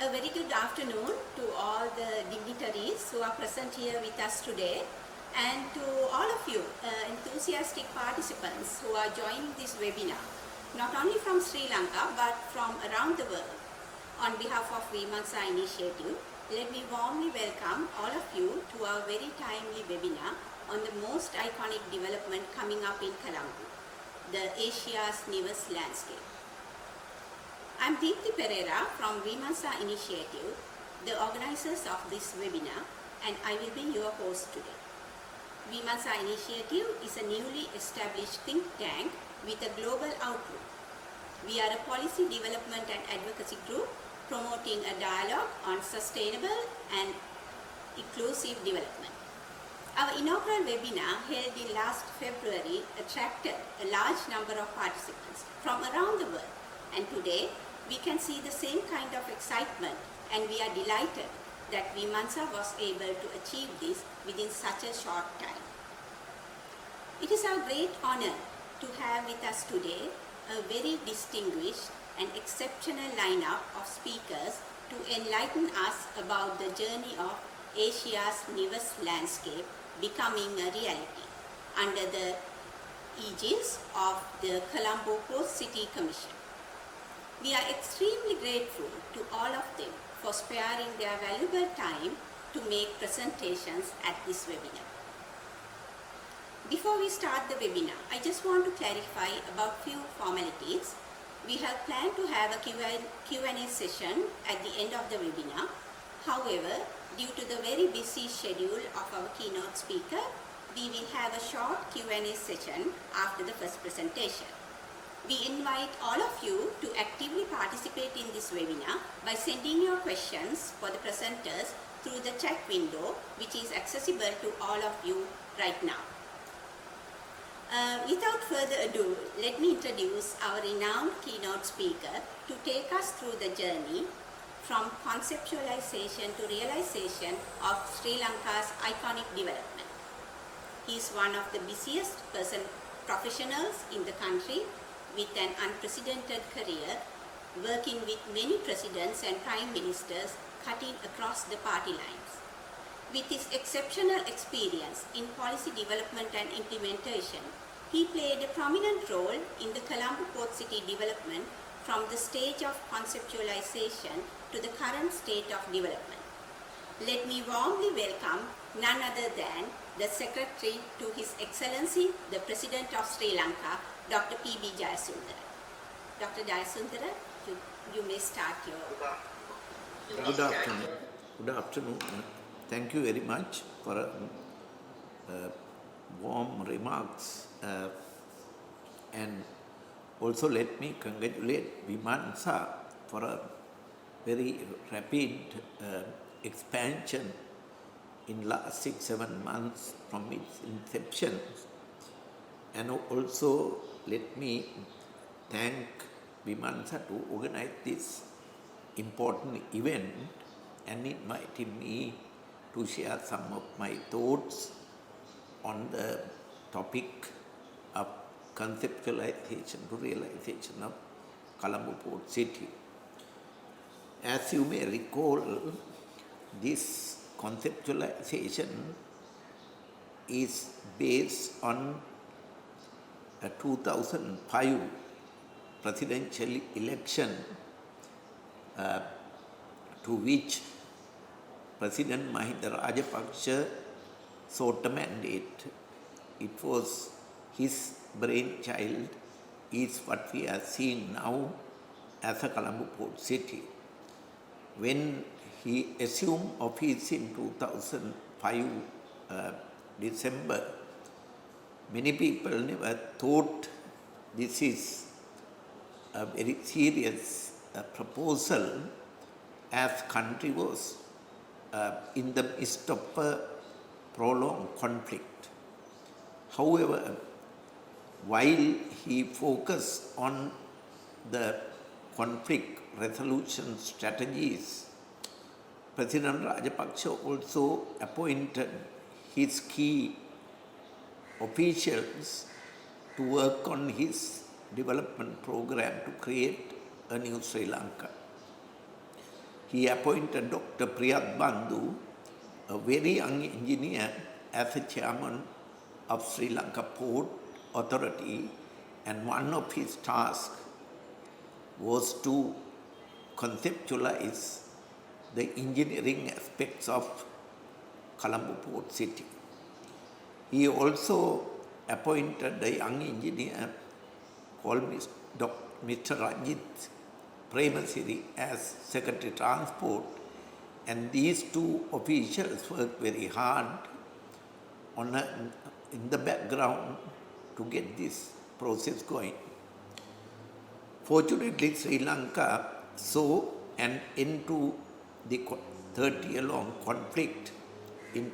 A very good afternoon to all the dignitaries who are present here with us today, and to all of you enthusiastic participants who are joining this webinar, not only from Sri Lanka but from around the world. On behalf of Vimansa Initiative, let me warmly welcome all of you to our very timely webinar on the most iconic development coming up in Colombo, the Asia's newest landscape. I'm Deepthi Pereira from Vimansa Initiative, the organizers of this webinar, and I will be your host today. Vimansa Initiative is a newly established think tank with a global outlook. We are a policy development and advocacy group promoting a dialogue on sustainable and inclusive development. Our inaugural webinar held in last February attracted a large number of participants from around the world, and today we can see the same kind of excitement, and we are delighted that Vimansa was able to achieve this within such a short time. It is our great honor to have with us today a very distinguished and exceptional lineup of speakers to enlighten us about the journey of Asia's newest landscape becoming a reality under the aegis of the Colombo Port City Commission. We are extremely grateful to all of them for sparing their valuable time to make presentations at this webinar. Before we start the webinar, I just want to clarify about few formalities. We have planned to have a Q&A session at the end of the webinar. However, due to the very busy schedule of our keynote speaker, we will have a short Q&A session after the first presentation. We invite all of you to actively participate in this webinar by sending your questions for the presenters through the chat window, which is accessible to all of you right now. Without further ado, let me introduce our renowned keynote speaker to take us through the journey from conceptualization to realization of Sri Lanka's iconic development. He is one of the busiest professionals in the country, with an unprecedented career, working with many presidents and prime ministers, cutting across the party lines. With his exceptional experience in policy development and implementation, he played a prominent role in the Colombo Port City development from the stage of conceptualization to the current state of development. Let me warmly welcome none other than the Secretary to His Excellency, the President of Sri Lanka, Dr. P.B. Jayasundara. Dr. Jayasundara, you may start your... Good afternoon. Good afternoon. Thank you very much for warm remarks. And also let me congratulate Vimansa for a very rapid expansion in last 6-7 months from its inception. And also let me thank Vimansa to organize this important event and inviting me to share some of my thoughts on the topic of conceptualization to realization of Colombo Port City. As you may recall, this conceptualization is based on a 2005 presidential election to which President Mahinda Rajapaksa sought a mandate. It was his brainchild, is what we are seeing now as a Colombo Port City. When he assumed office in 2005 December, many people never thought this is a very serious proposal, as country was in the midst of a prolonged conflict. However, while he focused on the conflict resolution strategies, President Rajapaksa also appointed his key officials to work on his development program to create a new Sri Lanka. he appointed Dr. Priyat Bandhu, a very young engineer, as a chairman of Sri Lanka Port Authority, and one of his tasks was to conceptualize the engineering aspects of Colombo Port City. He also appointed a young engineer called Mr. Ranjit Premasiri as Secretary Transport, and these two officials worked very hard in the background to get this process going. Fortunately, Sri Lanka saw an end to the 30-year-long conflict in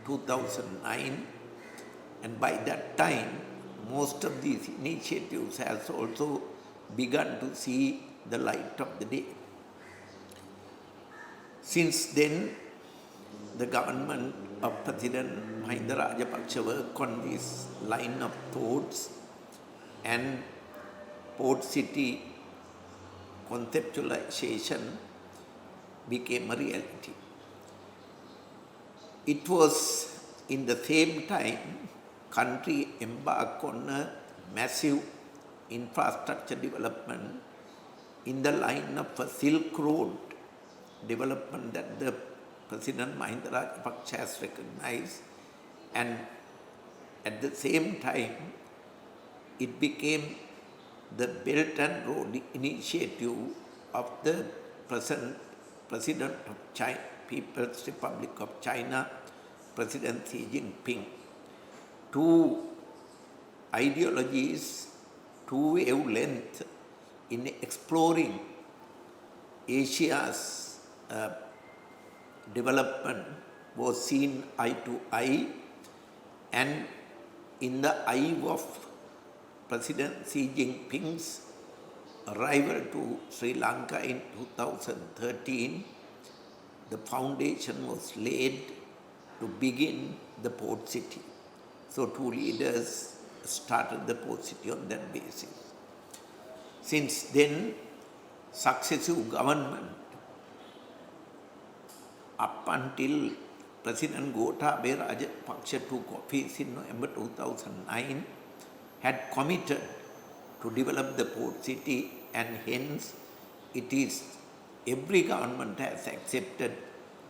2009, and by that time, most of these initiatives has also begun to see the light of the day. Since then, the government of President Mahinda Rajapaksa worked on this line of thoughts, and Port City conceptualization became a reality. It was in the same time country embarked on a massive infrastructure development in the line of a Silk Road development that the President Mahinda Rajapaksa has recognized, and at the same time it became the Belt and Road Initiative of the present President of China, People's Republic of China, President Xi Jinping. Two ideologies, two wavelengths in exploring Asia's development was seen eye to eye, and in the eye of President Xi Jinping's arrival to Sri Lanka in 2013, the foundation was laid to begin the port city. So two leaders started the port city on that basis. Since then, successive government up until President Gotabaya Rajapaksa took office in November 2009 had committed to develop the port city, and hence it is every government has accepted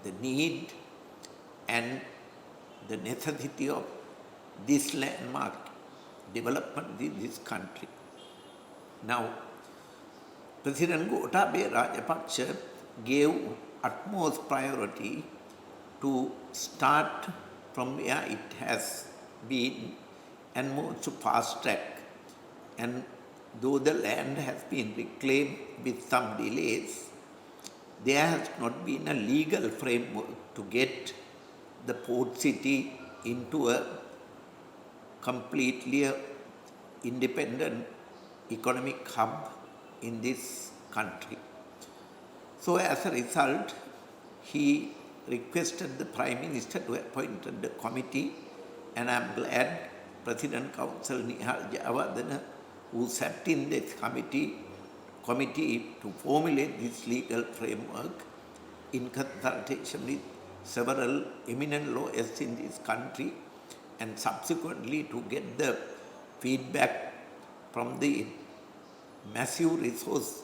the need and the necessity of this landmark development in this country. Now, President Gotabaya Rajapaksa gave utmost priority to start from where it has been and move to fast track. And though the land has been reclaimed with some delays, there has not been a legal framework to get the port city into a completely independent economic hub in this country. So as a result, he requested the Prime Minister to appoint the committee, and I am glad President Council Nihal Jayawardena, who sat in this committee to formulate this legal framework in consultation with several eminent lawyers in this country, and subsequently to get the feedback from the massive resource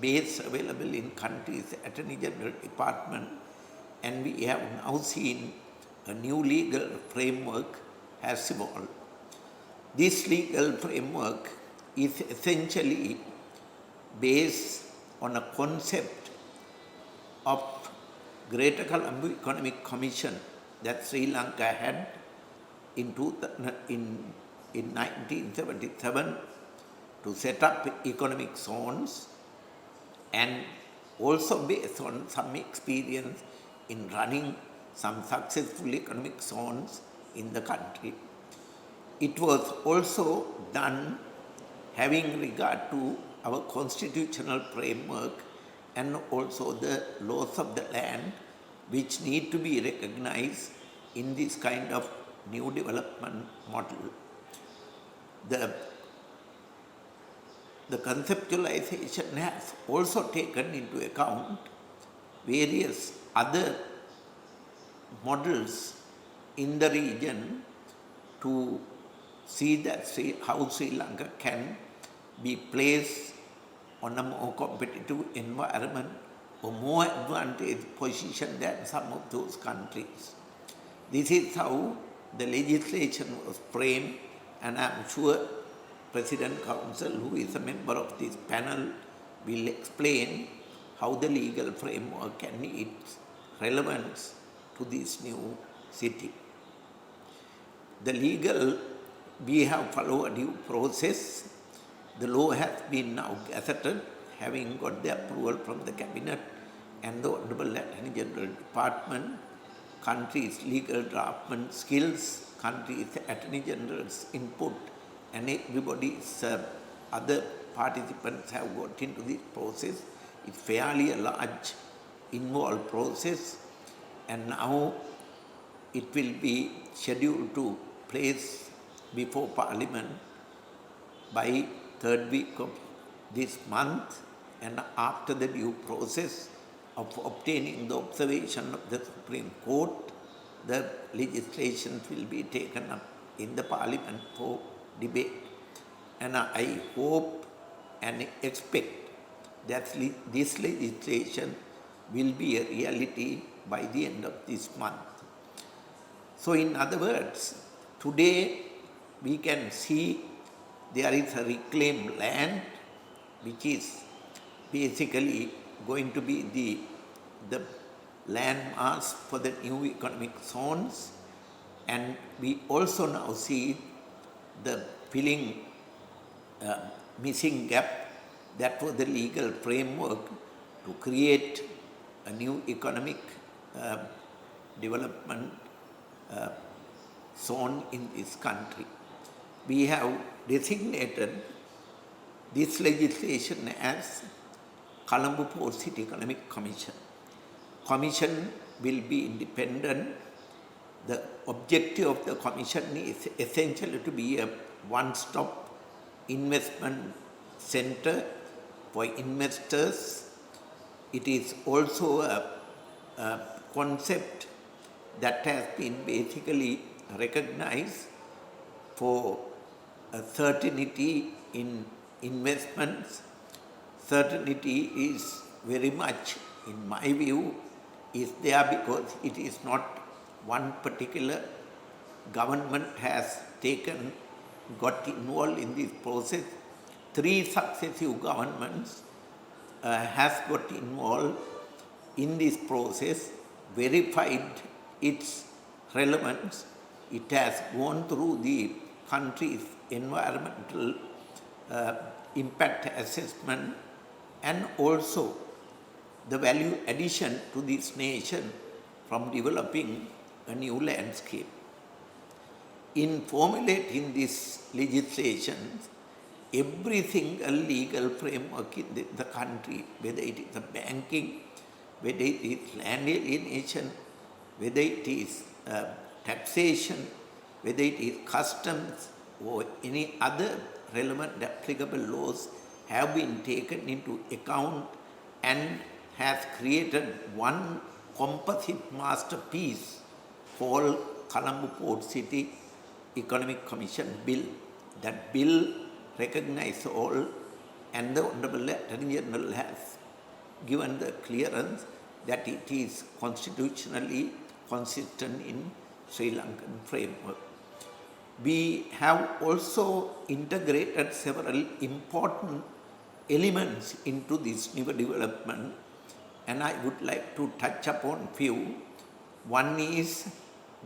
base available in country's Attorney General Department, and we have now seen a new legal framework has evolved. This legal framework is essentially based on a concept of Greater Colombo Economic Commission that Sri Lanka had in 1977 to set up economic zones, and also based on some experience in running some successful economic zones in the country. It was also done having regard to our constitutional framework and also the laws of the land, which need to be recognized in this kind of new development model. The conceptualization has also taken into account various other models in the region to see that how Sri Lanka can be placed on a more competitive environment or more advantageous position than some of those countries. This is how the legislation was framed, and I am sure President Council, who is a member of this panel, will explain how the legal framework and its relevance to this new city. We have followed a due process. The law has been now gazetted, having got the approval from the Cabinet and the Honorable Attorney General Department, country's legal draftman skills, country's Attorney General's input, and everybody's other participants have got into this process. It's fairly a large involved process, and now it will be scheduled to place before Parliament by third week of this month, and after the due process of obtaining the observation of the Supreme Court, the legislation will be taken up in the Parliament for debate. And I hope and expect that this legislation will be a reality by the end of this month. So in other words, today we can see there is a reclaimed land which is basically going to be the landmass for the new economic zones, and we also now see the filling missing gap that was the legal framework to create a new economic development zone in this country. We have designated this legislation as Colombo Port City Economic Commission. Commission will be independent. The objective of the commission is essentially to be a one-stop investment center for investors. It is also a concept that has been basically recognized for a certainty in investments. Certainty is very much, in my view, is there because it is not one particular government has got involved in this process. 3 successive governments has got involved in this process, verified its relevance. It has gone through the country's environmental impact assessment and also the value addition to this nation from developing a new landscape. In formulating this legislation, every single legal framework in the country, whether it is banking, whether it is land alienation, whether it is taxation, whether it is customs or any other relevant applicable laws, have been taken into account and has created one composite masterpiece called Colombo Port City Economic Commission Bill. That bill recognizes all, and the Honorable Attorney General has given the clearance that it is constitutionally consistent in Sri Lankan framework. We have also integrated several important elements into this new development, and I would like to touch upon few. One is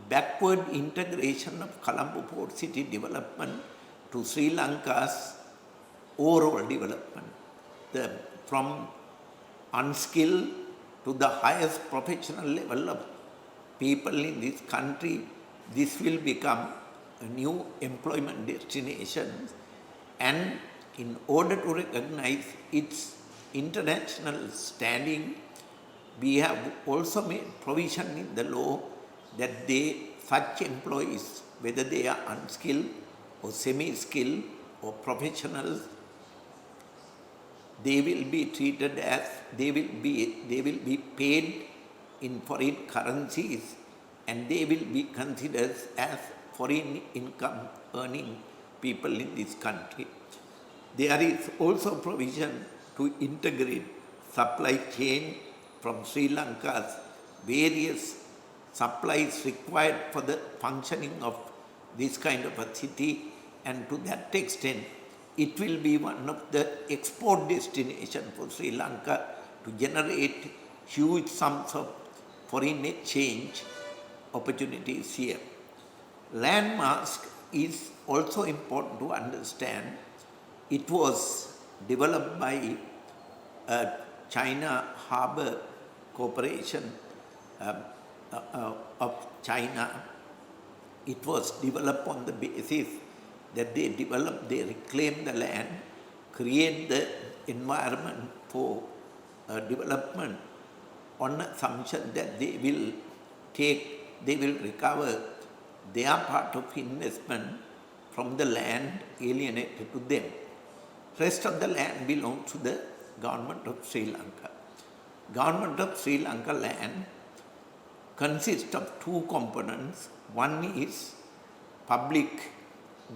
backward integration of Colombo Port City development to Sri Lanka's overall development. From unskilled to the highest professional level of people in this country, this will become a new employment destination, and in order to recognize its international standing, we have also made provision in the law that such employees, whether they are unskilled or semi-skilled or professionals, they will be treated as they will be paid in foreign currencies, and they will be considered as foreign income earning people in this country. There is also provision to integrate supply chain from Sri Lanka's various supplies required for the functioning of this kind of a city, and to that extent it will be one of the export destinations for Sri Lanka to generate huge sums of foreign exchange opportunities here. Landmask is also important to understand. It was developed by China Harbour Corporation of China. It was developed on the basis that they reclaim the land, create the environment for development on assumption that they will recover their part of investment from the land alienated to them. Rest of the land belongs to the government of Sri Lanka. Government of Sri Lanka land consists of two components. One is public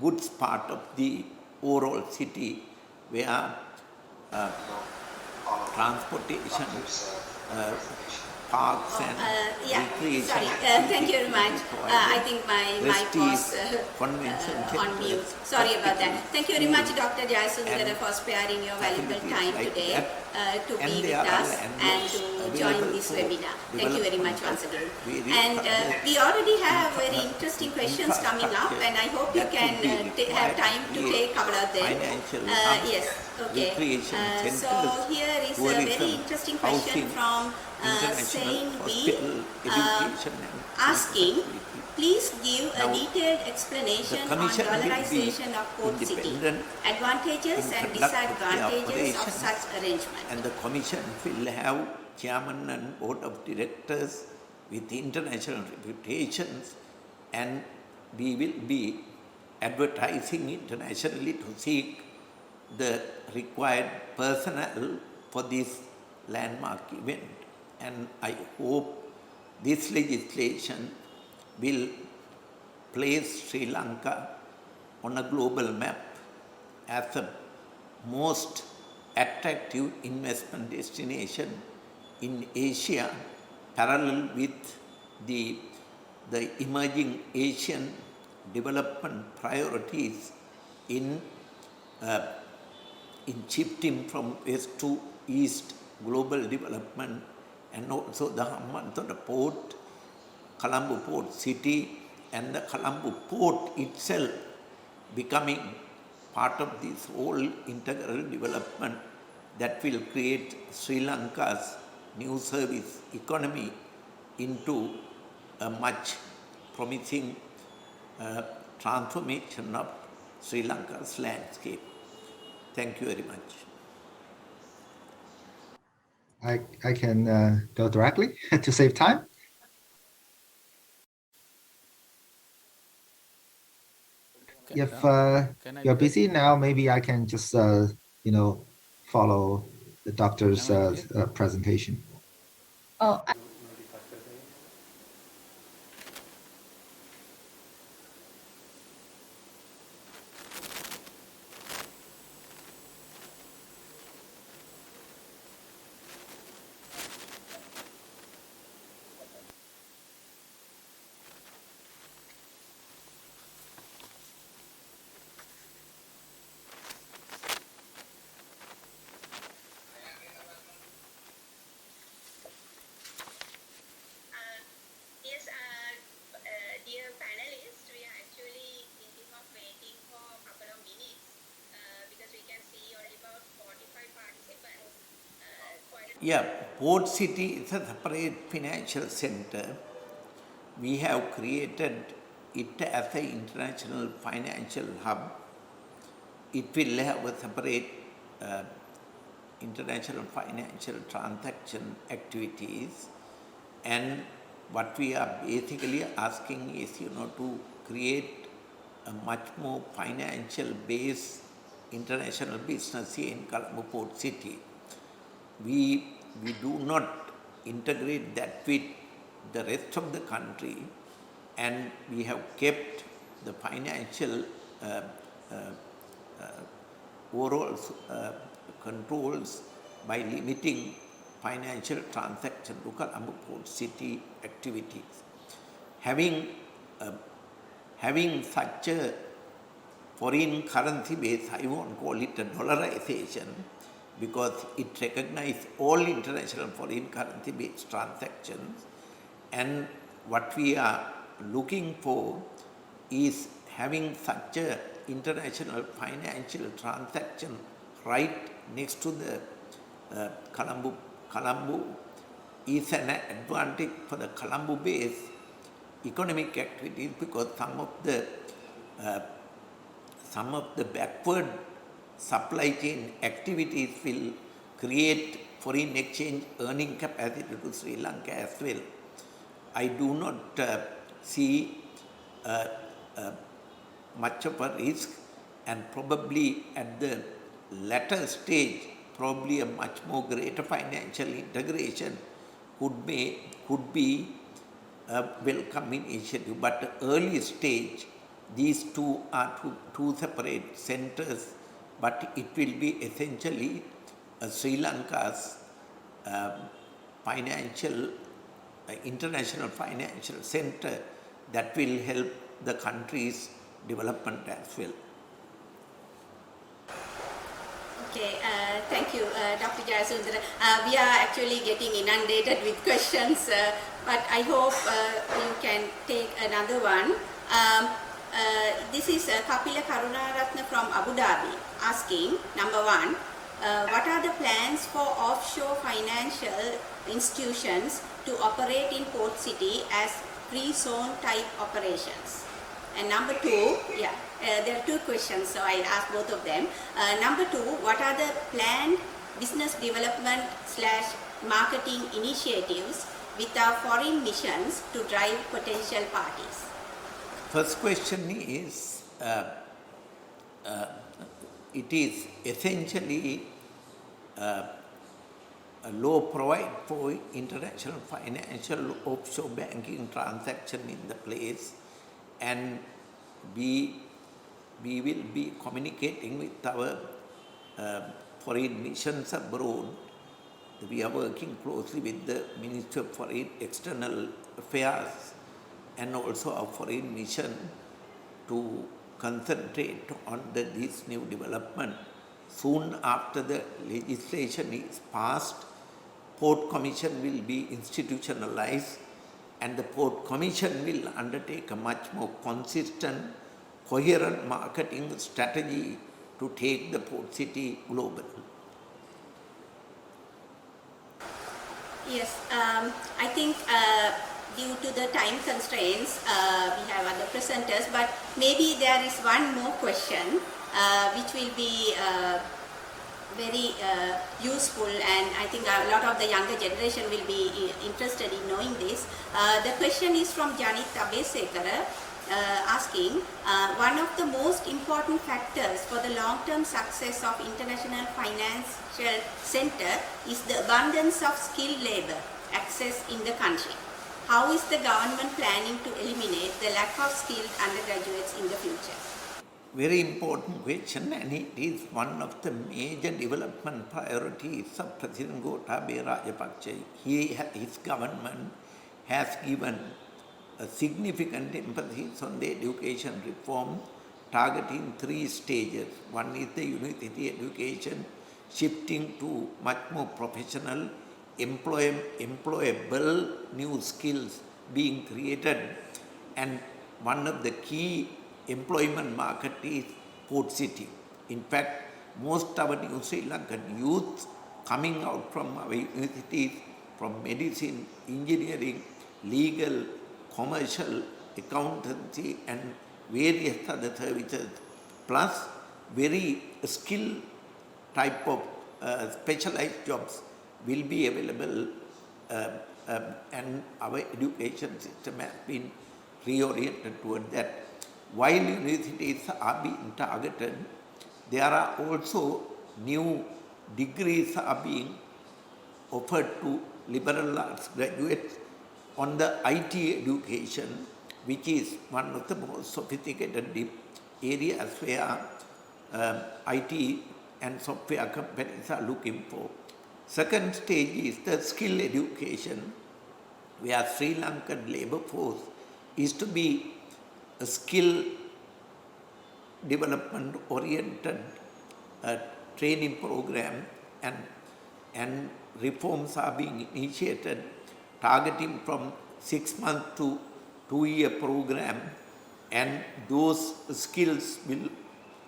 goods part of the overall city, where transportation, parks and recreation. Sorry. Thank you very much. I think my mic was on mute. Sorry about that. Thank you very much, Dr. Jayasundara, for sparing your valuable time today to be with us and to join this webinar. Thank you very much once again. And we already have very interesting questions coming up, and I hope you can have time to take couple of them. Yes. Okay. So here is a very interesting question from Sain B, asking, please give a detailed explanation on dollarization of Port City, advantages and disadvantages of such arrangement. And the commission will have chairman and board of directors with international reputations, and we will be advertising internationally to seek the required personnel for this landmark event. And I hope this legislation will place Sri Lanka on a global map as the most attractive investment destination in Asia, parallel with the emerging Asian development priorities in shifting from west to east global development, and also the Hambantota port, Colombo port city, and the Colombo port itself becoming part of this whole integral development that will create Sri Lanka's new service economy into a much promising transformation of Sri Lanka's landscape. Thank you very much. I can go directly to save time. If you're busy now, maybe I can just follow the doctor's presentation. Oh, Dear panelists, we are actually thinking of waiting for a couple of minutes because we can see only about 45 participants. Port City is a separate financial center. We have created it as an international financial hub. It will have a separate international financial transaction activities, and what we are basically asking is, to create a much more financial base international business here in Colombo Port City. We do not integrate that with the rest of the country, and we have kept the financial overall controls by limiting financial transaction to Colombo Port City activities. Having such a foreign currency base, I won't call it a dollarization, because it recognizes all international foreign currency based transactions, and what we are looking for is having such a international financial transaction right next to the Colombo. Colombo is an advantage for the Colombo based economic activities, because some of the backward supply chain activities will create foreign exchange earning capacity to Sri Lanka as well. I do not see much of a risk, and probably at the latter stage, probably a much more greater financial integration could be a welcome initiative. But the early stage, these two are two separate centers, but it will be essentially Sri Lanka's international financial center that will help the country's development as well. Okay, thank you, Dr. Jayasundara. We are actually getting inundated with questions, but I hope you can take another one. This is Kapila Karunaratna from Abu Dhabi asking, number one, what are the plans for offshore financial institutions to operate in Port City as free zone type operations? And number two, there are two questions, so I'll ask both of them. Number two, what are the planned business development / marketing initiatives with our foreign missions to drive potential parties? First question is, it is essentially a law provide for international financial offshore banking transaction in the place, and we will be communicating with our foreign missions abroad. We are working closely with the Ministry of Foreign External Affairs and also our foreign mission to concentrate on this new development. Soon after the legislation is passed, Port Commission will be institutionalized, and the Port Commission will undertake a much more consistent, coherent marketing strategy to take the Port City global. Yes, I think due to the time constraints, we have other presenters, but maybe there is one more question which will be very useful, and I think a lot of the younger generation will be interested in knowing this. The question is from Janit Abesekara, asking, one of the most important factors for the long-term success of International Financial Center is the abundance of skilled labor access in the country. How is the government planning to eliminate the lack of skilled undergraduates in the future? Very important question, and it is one of the major development priorities of President Gotabaya Rajapaksa. His government has given a significant emphasis on the education reform, targeting 3 stages. One is the university education, shifting to much more professional, employable new skills being created, and one of the key employment market is Port City. In fact, most of our New Sri Lankan youth coming out from our universities, from medicine, engineering, legal, commercial, accountancy and various other services, plus very skilled type of specialized jobs will be available, and our education system has been reoriented toward that. While universities are being targeted, there are also new degrees are being offered to liberal arts graduates on the IT education, which is one of the most sophisticated areas where IT and software companies are looking for. Second stage is the skill education, where Sri Lankan labour force is to be a skill development oriented training program, and reforms are being initiated targeting from 6 month to 2 year program, and those skills will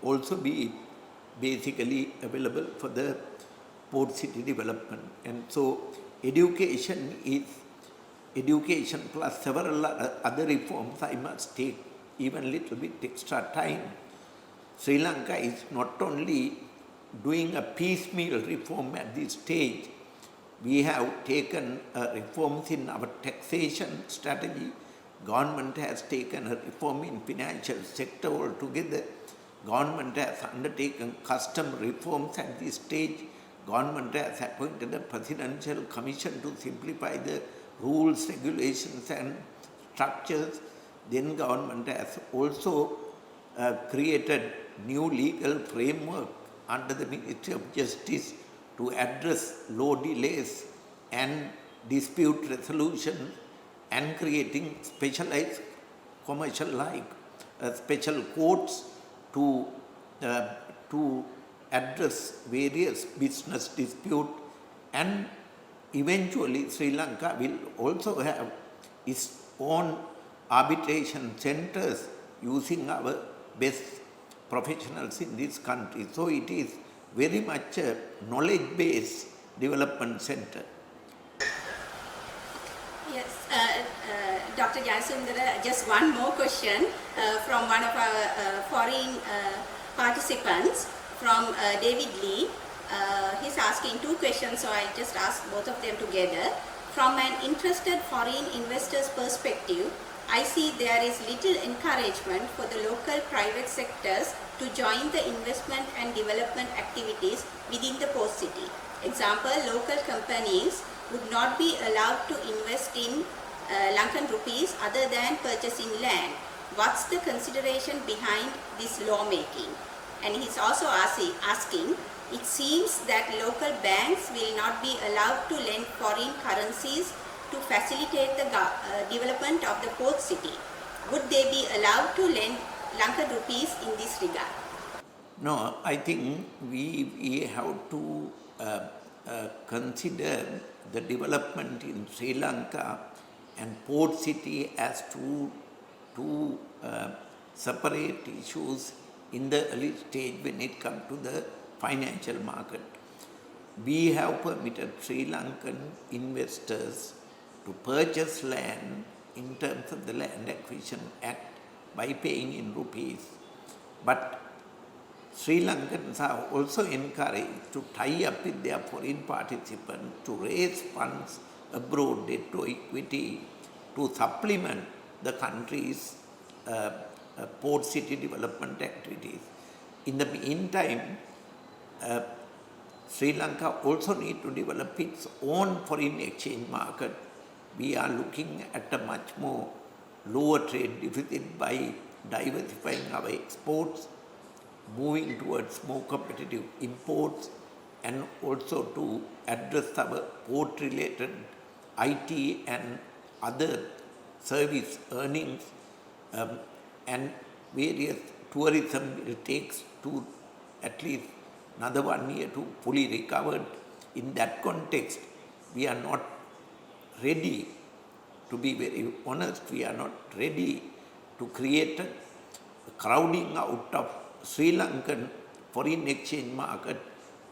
also be basically available for the port city development. And so education plus several other reforms. I must take even a little bit extra time. Sri Lanka is not only doing a piecemeal reform at this stage. We have taken reforms in our taxation strategy. Government has taken a reform in financial sector altogether. Government has undertaken custom reforms at this stage. Government has appointed a presidential commission to simplify the rules, regulations and structures. Then government has also created new legal framework under the Ministry of Justice to address law delays and dispute resolution, and creating specialized commercial like special courts to address various business dispute, and eventually Sri Lanka will also have its own arbitration centers using our best professionals in this country. So it is very much a knowledge-based development center. Yes, Dr. Jayasundara, just one more question from one of our foreign participants, from David Lee. He's asking two questions, so I just ask both of them together. From an interested foreign investor's perspective, I see there is little encouragement for the local private sectors to join the investment and development activities within the port city. Example, local companies would not be allowed to invest in Lankan rupees other than purchasing land. What's the consideration behind this lawmaking? And he's also asking, it seems that local banks will not be allowed to lend foreign currencies to facilitate the development of the port city. Would they be allowed to lend Lankan rupees in this regard? No, I think we have to consider the development in Sri Lanka and port city as two separate issues in the early stage when it comes to the financial market. We have permitted Sri Lankan investors to purchase land in terms of the Land Acquisition Act by paying in rupees. But Sri Lankans are also encouraged to tie up with their foreign participants to raise funds abroad, debt to equity, to supplement the country's port city development activities. In the meantime, Sri Lanka also needs to develop its own foreign exchange market. We are looking at a much more lower trade deficit by diversifying our exports, moving towards more competitive imports, and also to address our port-related IT and other service earnings, and various tourism will take to at least another 1 year to fully recover. In that context, we are not ready, to be very honest, we are not ready to create a crowding out of Sri Lankan foreign exchange market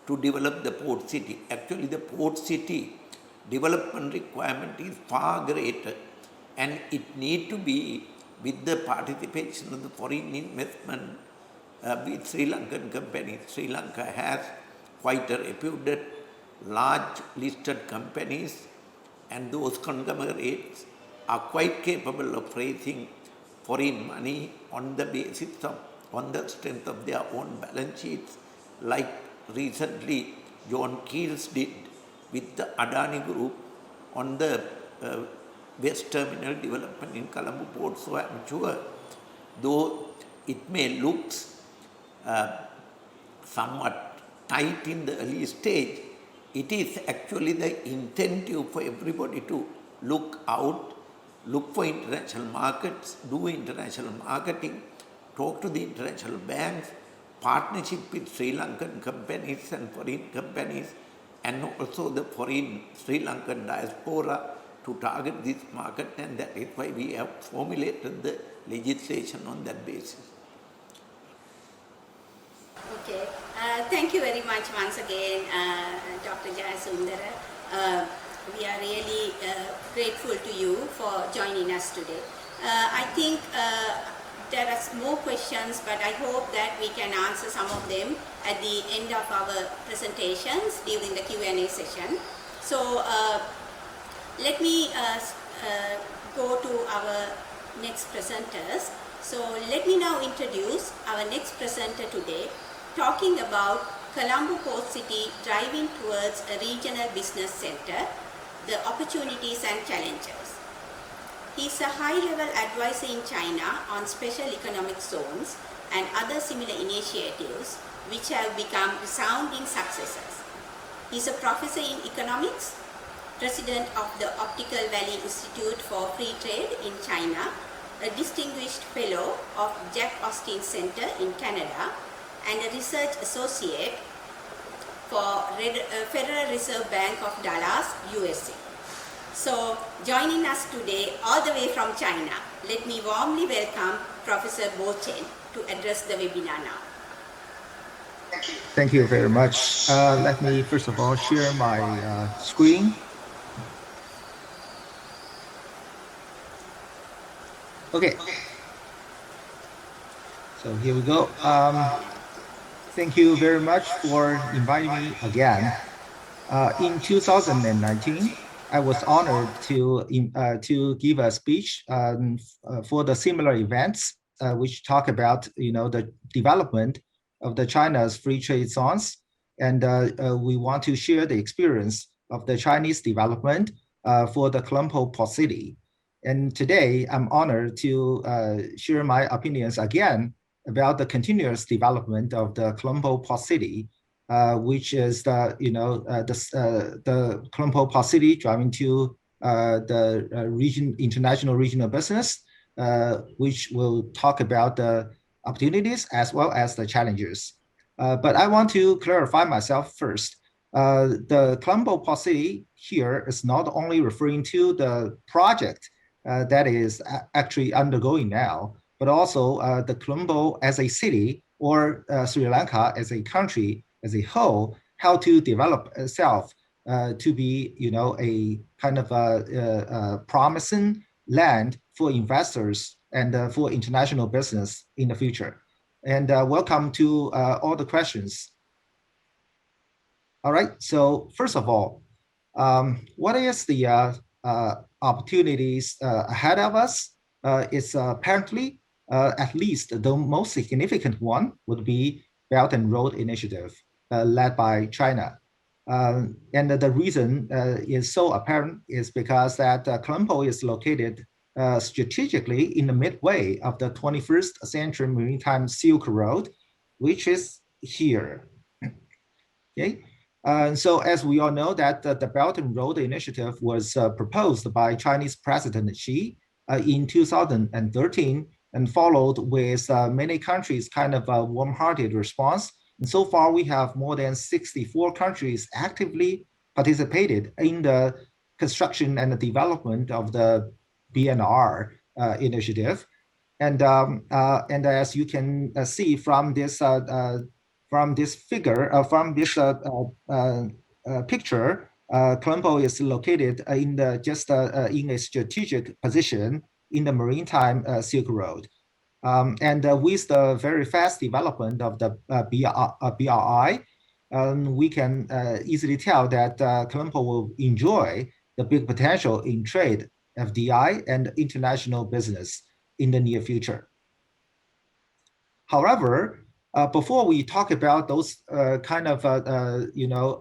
to develop the port city. Actually, the port city development requirement is far greater, and it need to be with the participation of the foreign investment with Sri Lankan companies. Sri Lanka has quite a reputed large listed companies, and those conglomerates are quite capable of raising foreign money on the basis of, on the strength of their own balance sheets like recently John Keels did with the Adani Group on the West Terminal development in Colombo Port. So I'm sure, though it may look somewhat tight in the early stage, it is actually the incentive for everybody to look out, look for international markets, do international marketing, talk to the international banks, partnership with Sri Lankan companies and foreign companies, and also the foreign Sri Lankan diaspora to target this market, and that is why we have formulated the legislation on that basis. Okay, thank you very much once again, Dr. Jayasundara. We are really grateful to you for joining us today. I think there are more questions, but I hope that we can answer some of them at the end of our presentations during the Q&A session. So let me go to our next presenters. So let me now introduce our next presenter today, talking about Colombo Port City driving towards a regional business center, the opportunities and challenges. He is a high-level advisor in China on special economic zones and other similar initiatives which have become resounding successes. He is a professor in economics, president of the Optical Valley Institute for Free Trade in China, a distinguished fellow of Jack Austin Center in Canada, and a research associate for Federal Reserve Bank of Dallas, USA. So, joining us today all the way from China, let me warmly welcome Professor Bo Chen to address the webinar now. Thank you very much. Let me first of all share my screen. Okay. So here we go. Thank you very much for inviting me again. In 2019, I was honored to give a speech for the similar events, which talk about the development of the China's free trade zones, and we want to share the experience of the Chinese development for the Colombo Port City. And today, I'm honored to share my opinions again about the continuous development of the Colombo Port City, which is the Colombo Port City driving to the international regional business, which will talk about the opportunities as well as the challenges. But I want to clarify myself first. The Colombo Port City here is not only referring to the project that is actually undergoing now, but also the Colombo as a city or Sri Lanka as a country as a whole, how to develop itself to be, a kind of a promising land for investors and for international business in the future. And welcome to all the questions. All right, so first of all, what is the opportunities ahead of us? It's apparently at least the most significant one would be Belt and Road Initiative led by China. And the reason is so apparent is because that Colombo is located strategically in the midway of the 21st century maritime Silk Road, which is here. Okay. So as we all know that the Belt and Road Initiative was proposed by Chinese President Xi in 2013 and followed with many countries kind of a warm-hearted response. And so far, we have more than 64 countries actively participated in the construction and the development of the BNR initiative. And as you can see from this figure, from this picture, Colombo is located in in a strategic position in the maritime Silk Road. And with the very fast development of the BRI, we can easily tell that Colombo will enjoy the big potential in trade, FDI, and international business in the near future. However, Before we talk about those kind of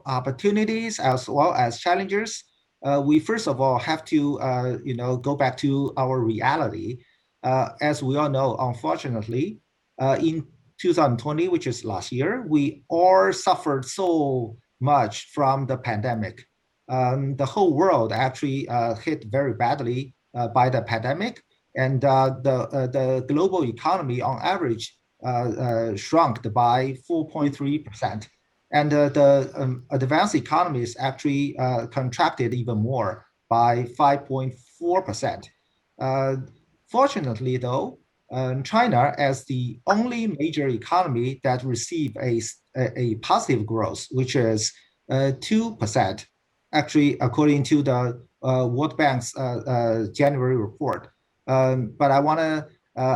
opportunities as well as challenges, we first of all have to go back to our reality. As we all know, unfortunately, in 2020, which is last year, we all suffered so much from the pandemic. The whole world actually hit very badly by the pandemic, and the global economy on average shrunk by 4.3%. And the advanced economies actually contracted even more by 5.4%. Fortunately, though, China, as the only major economy that received a positive growth, which is 2%, actually, according to the World Bank's January report. But I want to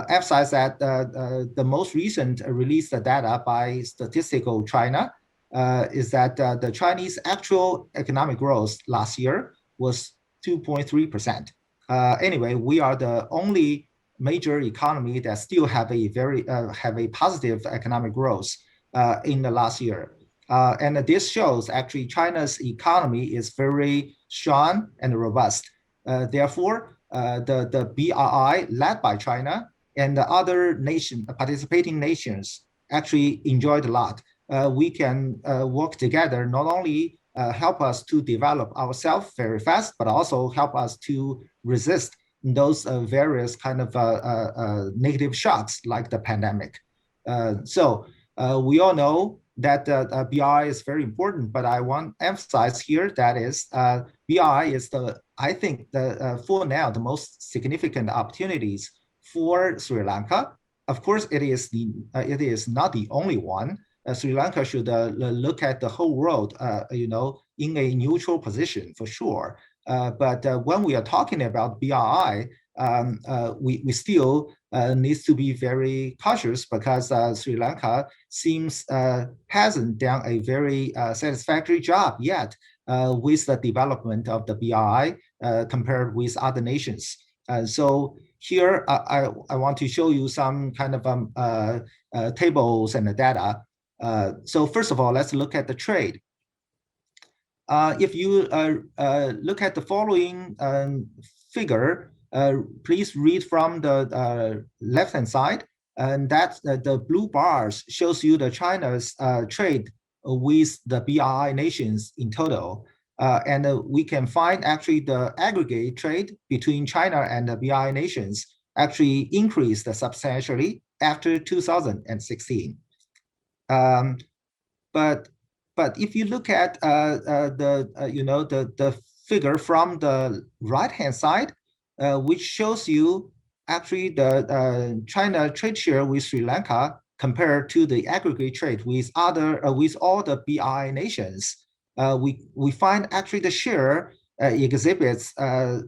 emphasize that the most recent released data by Statistical China is that the Chinese actual economic growth last year was 2.3%. Anyway, we are the only major economy that still have a positive economic growth in the last year. And this shows actually China's economy is very strong and robust. Therefore, the BRI led by China and the other participating nations actually enjoyed a lot. We can work together, not only help us to develop ourselves very fast, but also help us to resist those various kind of negative shocks like the pandemic. So we all know that BRI is very important, but I want to emphasize here that is BRI is I think for now the most significant opportunities for Sri Lanka. Of course, it is not the only one. Sri Lanka should look at the whole world, in a neutral position for sure. But when we are talking about BRI, we still needs to be very cautious because Sri Lanka seems hasn't done a very satisfactory job yet with the development of the BRI compared with other nations. So here I want to show you some kind of tables and the data. So first of all, let's look at the trade. If you look at the following figure, please read from the left-hand side, and that's the blue bars shows you the China's trade with the BRI nations in total. And we can find actually the aggregate trade between China and the BRI nations actually increased substantially after 2016. But if you look at the figure from the right-hand side, which shows you actually the China trade share with Sri Lanka compared to the aggregate trade with all the BRI nations, we find actually the share exhibits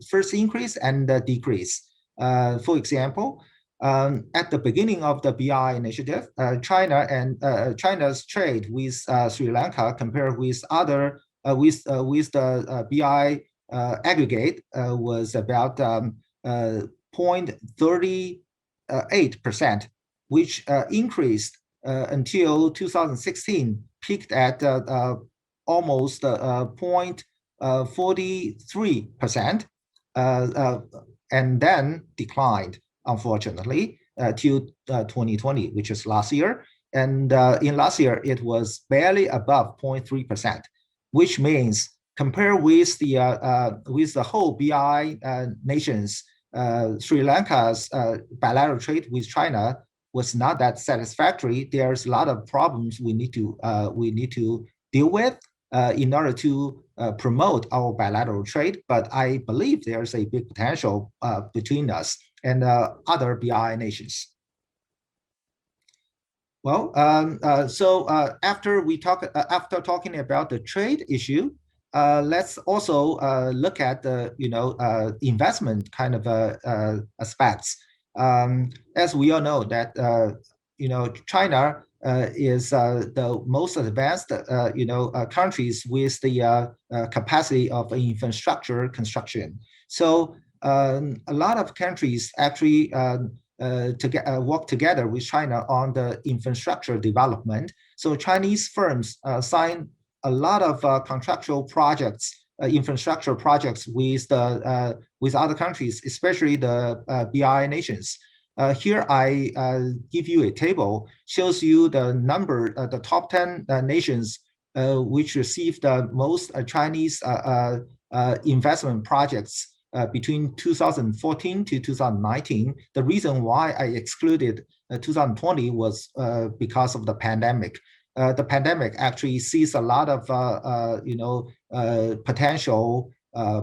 first increase and decrease. For example, at the beginning of the BRI initiative, China's trade with Sri Lanka compared with other with the BRI aggregate was about 0.38%, which increased until 2016, peaked at almost 0.43%, and then declined, unfortunately, till 2020, which is last year. And in last year, it was barely above 0.3%, which means compared with the whole BRI nations, Sri Lanka's bilateral trade with China was not that satisfactory. There's a lot of problems we need to deal with in order to promote our bilateral trade. But I believe there's a big potential between us and other BRI nations. Well, after talking about the trade issue, let's also look at the investment kind of aspects. As we all know that China is the most advanced countries with the capacity of infrastructure construction. So a lot of countries actually work together with China on the infrastructure development. So Chinese firms sign a lot of contractual projects, infrastructure projects with other countries, especially the BRI nations. Here I give you a table, shows you the number, the top 10 nations which received the most Chinese investment projects between 2014 to 2019. The reason why I excluded 2020 was because of the pandemic. The pandemic actually sees a lot of potential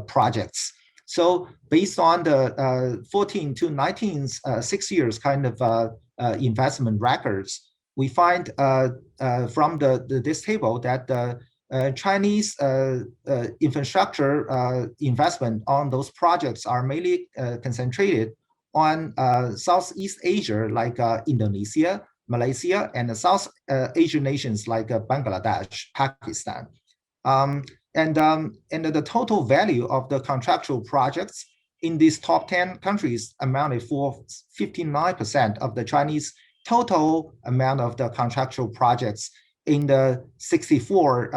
projects. So based on the 14 to 19, 6 years kind of investment records, we find from this table that the Chinese infrastructure investment on those projects are mainly concentrated on Southeast Asia, like Indonesia, Malaysia, and the South Asian nations like Bangladesh, Pakistan. And the total value of the contractual projects in these top 10 countries amounted for 59% of the Chinese total amount of the contractual projects in the 64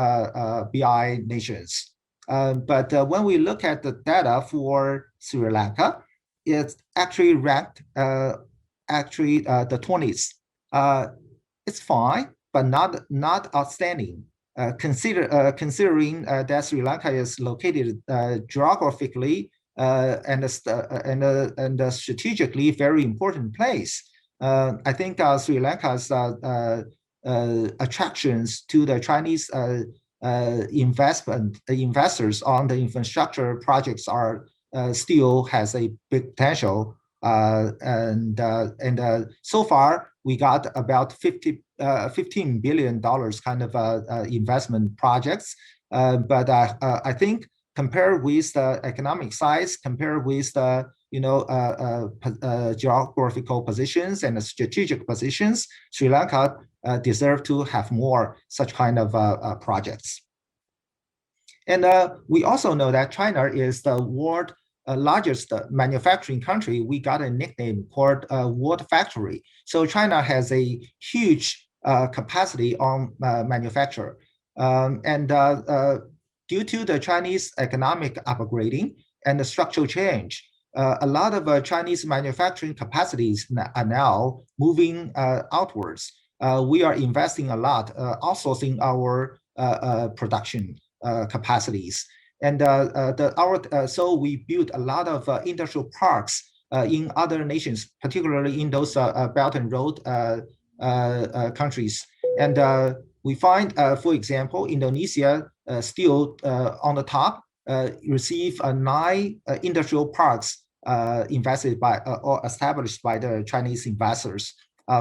BRI nations. But when we look at the data for Sri Lanka, it's actually ranked the 20th. It's fine, but not outstanding. Considering that Sri Lanka is located geographically and a strategically very important place, I think Sri Lanka's attractions to the Chinese investors on the infrastructure projects are still has a big potential. And so far, we got about $15 billion kind of investment projects. But I think compared with the economic size, compared with the geographical positions and the strategic positions, Sri Lanka deserve to have more such kind of projects. And we also know that China is the world largest manufacturing country. We got a nickname called World Factory. So China has a huge capacity on manufacture. Due to the Chinese economic upgrading and the structural change, a lot of Chinese manufacturing capacities are now moving outwards. We are investing a lot, outsourcing our production capacities. And so we built a lot of industrial parks in other nations, particularly in those Belt and Road countries. And we find, for example, Indonesia still on the top, receive 9 industrial parks invested by or established by the Chinese investors,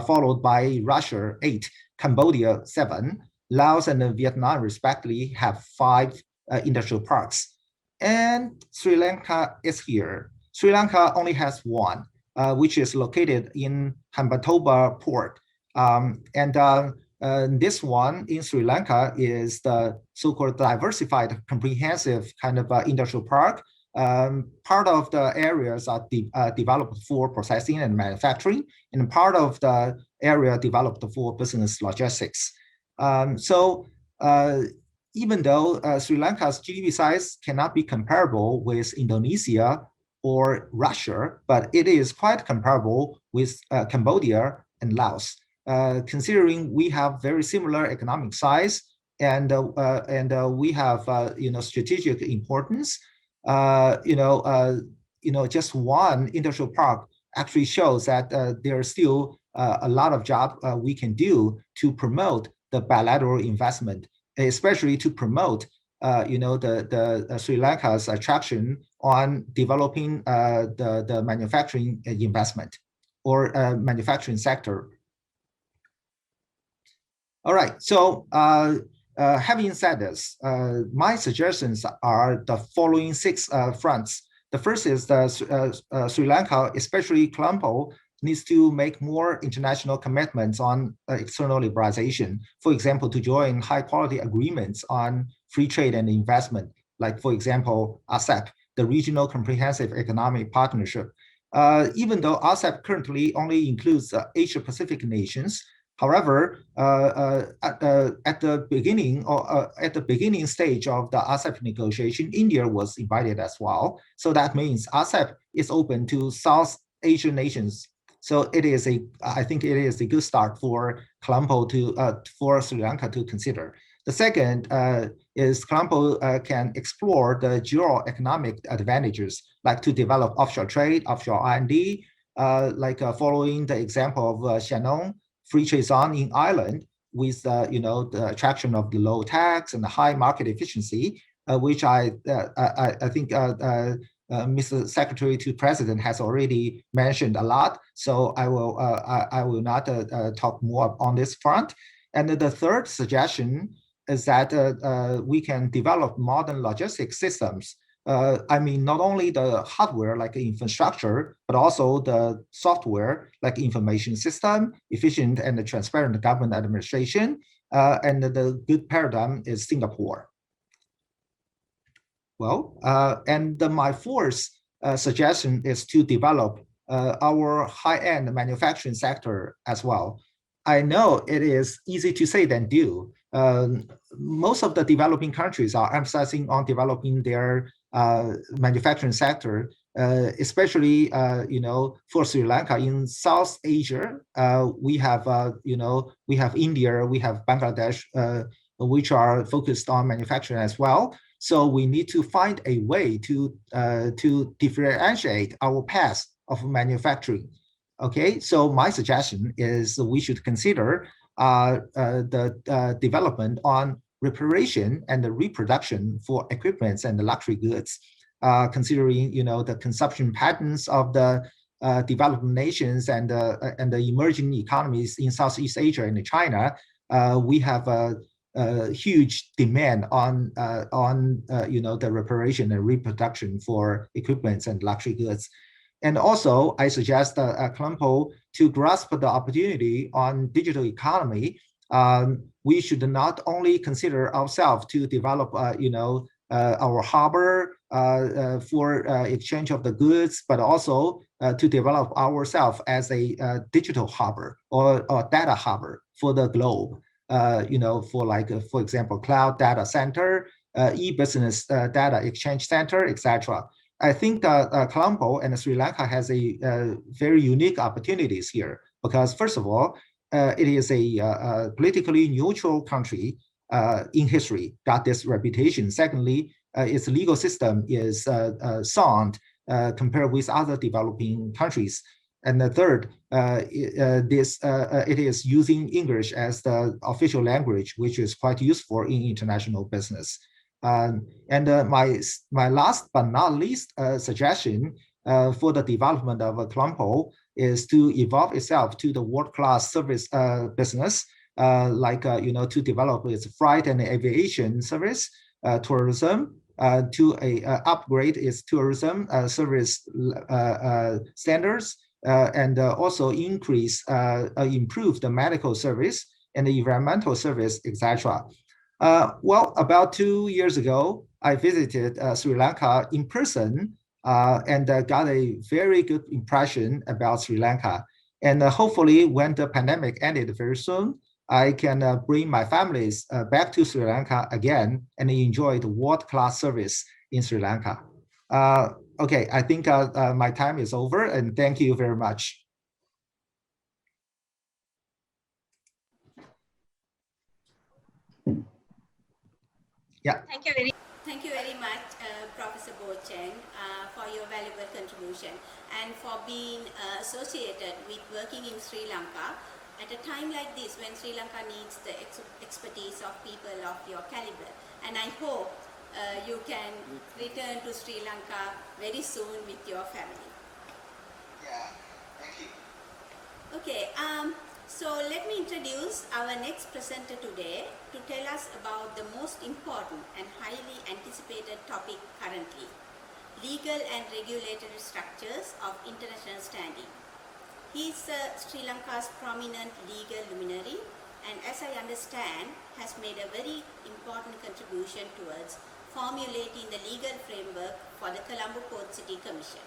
followed by Russia 8, Cambodia 7, Laos and Vietnam respectively have 5 industrial parks. And Sri Lanka is here. Sri Lanka only has 1, which is located in Hambantota port. This one in Sri Lanka is the so-called diversified comprehensive kind of industrial park. Part of the areas are developed for processing and manufacturing, and part of the area developed for business logistics. Even though Sri Lanka's GDP size cannot be comparable with Indonesia or Russia, but it is quite comparable with Cambodia and Laos. Considering we have very similar economic size and we have strategic importance, just one industrial park actually shows that there are still a lot of job we can do to promote the bilateral investment, especially to promote the Sri Lanka's attraction on developing the manufacturing investment or manufacturing sector. All right, so having said this, my suggestions are the following 6 fronts. The first is that Sri Lanka, especially Colombo, needs to make more international commitments on external liberalization. For example, to join high-quality agreements on free trade and investment, like, for example, RCEP, the Regional Comprehensive Economic Partnership. Even though RCEP currently only includes Asia Pacific nations, however, at the beginning stage of the RCEP negotiation, India was invited as well. So that means RCEP is open to South Asian nations. So I think it is a good start for Colombo for Sri Lanka to consider. The second is Colombo can explore the geo-economic advantages, like to develop offshore trade, offshore R&D, following the example of Shannon Free Trade Zone in Ireland, with the attraction of the low tax and the high market efficiency, which I think Mr. Secretary to President has already mentioned a lot. So I will not talk more on this front. And the third suggestion is that we can develop modern logistics systems. I mean, not only the hardware like infrastructure, but also the software like information system, efficient and transparent government administration. And the good paradigm is Singapore. Well, and my fourth suggestion is to develop our high-end manufacturing sector as well. I know it is easy to say than do. Most of the developing countries are emphasizing on developing their manufacturing sector, especially for Sri Lanka. In South Asia, we have India, we have Bangladesh, which are focused on manufacturing as well. So we need to find a way to differentiate our path of manufacturing. Okay, so my suggestion is we should consider the development on reparation and the reproduction for equipments and the luxury goods, considering the consumption patterns of the developing nations and the emerging economies in Southeast Asia and China. We have a huge demand on the reparation and reproduction for equipments and luxury goods. And also, I suggest Colombo to grasp the opportunity on digital economy. We should not only consider ourselves to develop, our harbor for exchange of the goods, but also to develop ourselves as a digital harbor or data harbor for the globe. For example, cloud data center, e-business data exchange center, etc. I think Colombo and Sri Lanka has a very unique opportunities here because, first of all, it is a politically neutral country in history, got this reputation. Secondly, its legal system is sound compared with other developing countries. And the third, it is using English as the official language, which is quite useful in international business. My last but not least suggestion for the development of Colombo is to evolve itself to the world-class service business, to develop its flight and aviation service, tourism, to upgrade its tourism service standards, and also improve the medical service and the environmental service, etc. Well, about 2 years ago, I visited Sri Lanka in person and got a very good impression about Sri Lanka. And hopefully when the pandemic ended very soon, I can bring my families back to Sri Lanka again and enjoy the world-class service in Sri Lanka. Okay, I think my time is over, and thank you very much. Yeah. Thank you very much, Professor Bo Cheng, for your valuable contribution and for being associated with working in Sri Lanka at a time like this when Sri Lanka needs the expertise of people of your caliber. And I hope you can return to Sri Lanka very soon with your family. Yeah, thank you. Okay, so let me introduce our next presenter today to tell us about the most important and highly anticipated topic currently, legal and regulatory structures of international standing. He is Sri Lanka's prominent legal luminary and, as I understand, has made a very important contribution towards formulating the legal framework for the Colombo Port City Commission.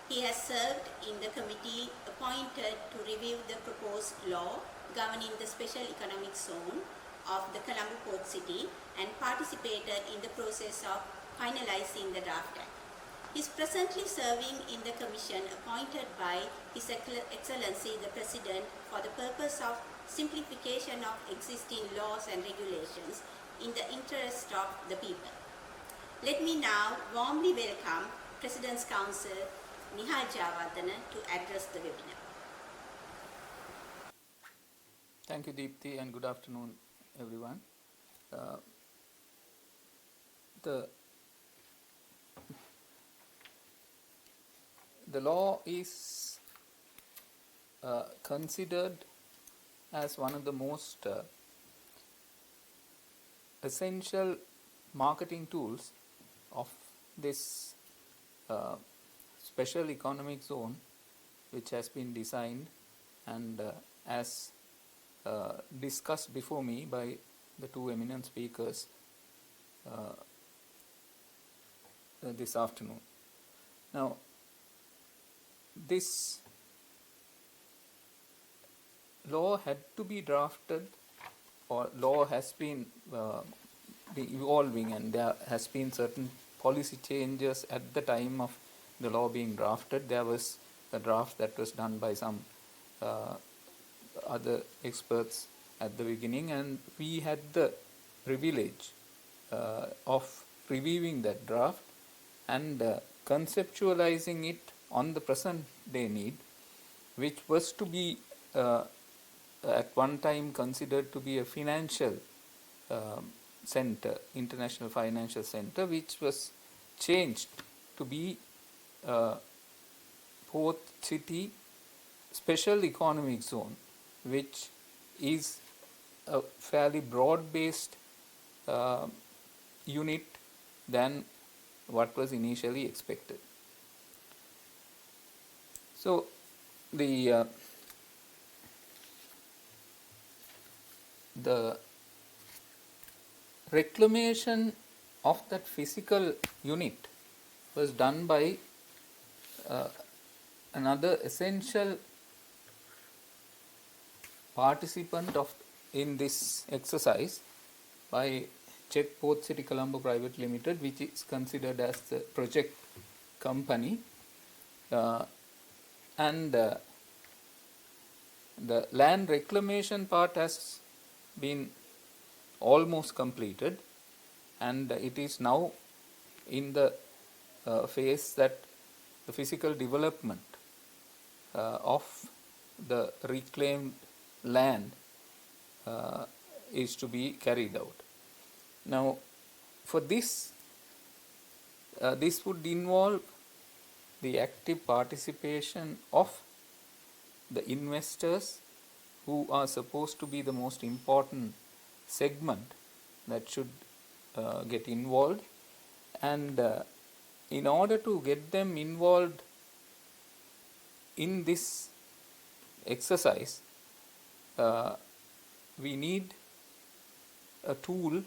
He has served in the committee appointed to review the proposed law governing the special economic zone of the Colombo Port City and participated in the process of finalizing the draft act. He is presently serving in the commission appointed by His Excellency the President for the purpose of simplification of existing laws and regulations in the interest of the people. Let me now warmly welcome President's Counsel Nihal Jayawardena to address the webinar. Thank you, Deepthi, and good afternoon, everyone. The law is considered as one of the most essential marketing tools of this special economic zone, which has been designed and as discussed before me by the two eminent speakers this afternoon. Now, this law had to be drafted, or law has been evolving, and there has been certain policy changes at the time of the law being drafted. There was a draft that was done by some other experts at the beginning, and we had the privilege of reviewing that draft and conceptualizing it on the present day need, which was to be at one time considered to be a financial center, international financial center, which was changed to be Port City Special Economic Zone, which is a fairly broad-based unit than what was initially expected. So the reclamation of that physical unit was done by another essential participant in this exercise, by Czech Port City Colombo Private Limited, which is considered as the project company, and the land reclamation part has been almost completed, and it is now in the phase that the physical development of the reclaimed land is to be carried out. Now, for this, this would involve the active participation of the investors, who are supposed to be the most important segment that should get involved, and in order to get them involved in this exercise, we need a tool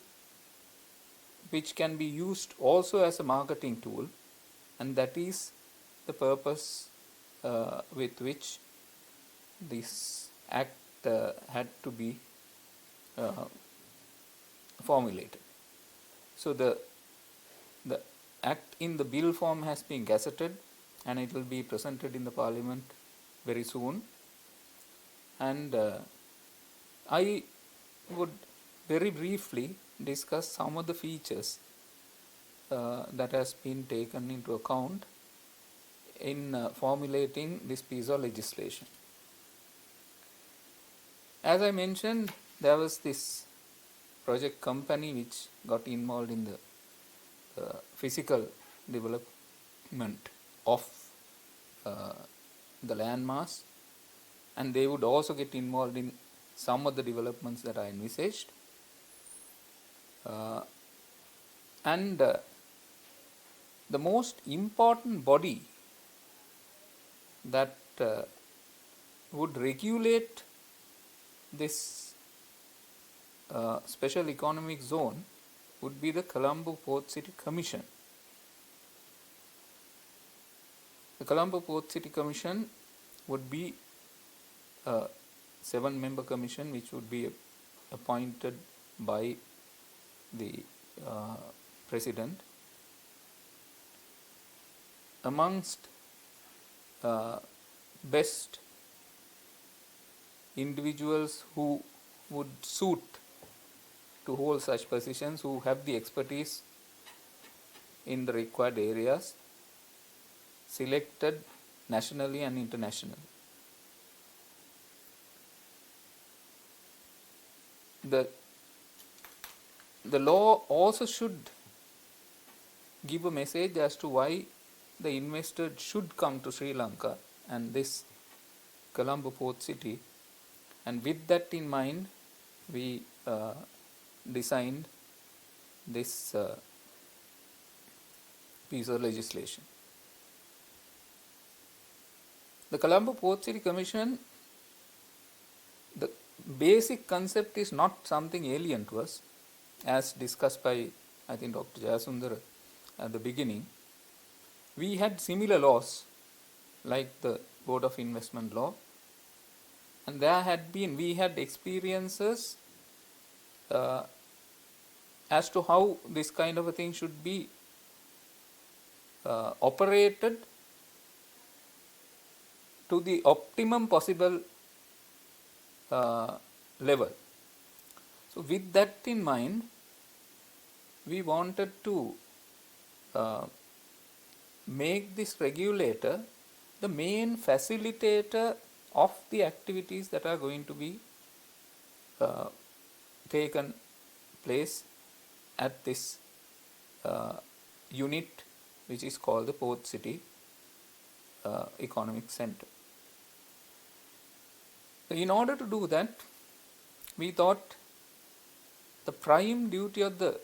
which can be used also as a marketing tool, and that is the purpose with which this act had to be formulated. So the act in the bill form has been gazetted, and it will be presented in the Parliament very soon. And I would very briefly discuss some of the features that has been taken into account in formulating this piece of legislation. As I mentioned, there was this project company which got involved in the physical development of the landmass, and they would also get involved in some of the developments that are envisaged. And the most important body that would regulate this special economic zone would be the Colombo Port City Commission. The Colombo Port City Commission would be a 7-member commission which would be appointed by the president. Amongst best individuals who would suit to hold such positions, who have the expertise in the required areas, selected nationally and internationally. The law also should give a message as to why the investor should come to Sri Lanka and this Colombo Port City, and with that in mind we designed this piece of legislation. The Colombo Port City Commission, the basic concept is not something alien to us, as discussed by I think Dr. Jayasundara at the beginning. We had similar laws like the Board of Investment Law, and we had experiences as to how this kind of a thing should be operated to the optimum possible level. So with that in mind, we wanted to make this regulator the main facilitator of the activities that are going to be taken place at this unit which is called the Port City Economic Center. So in order to do that, we thought the prime duty of the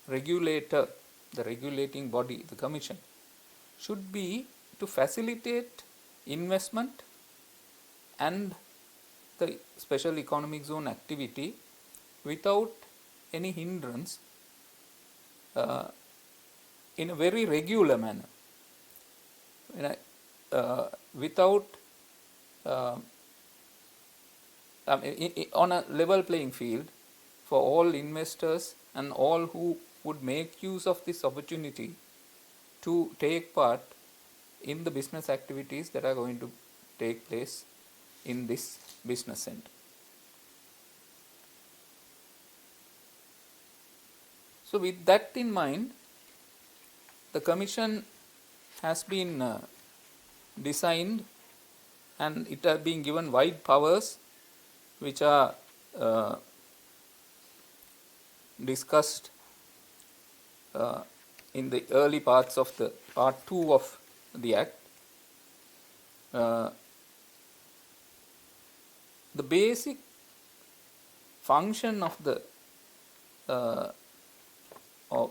regulator, the regulating body, the commission, should be to facilitate investment and the special economic zone activity without any hindrance in a very regular manner, without on a level playing field for all investors and all who would make use of this opportunity to take part in the business activities that are going to take place in this business center. So with that in mind, the commission has been designed, and it has been given wide powers which are discussed in the early parts of the part 2 of the Act. The basic function of the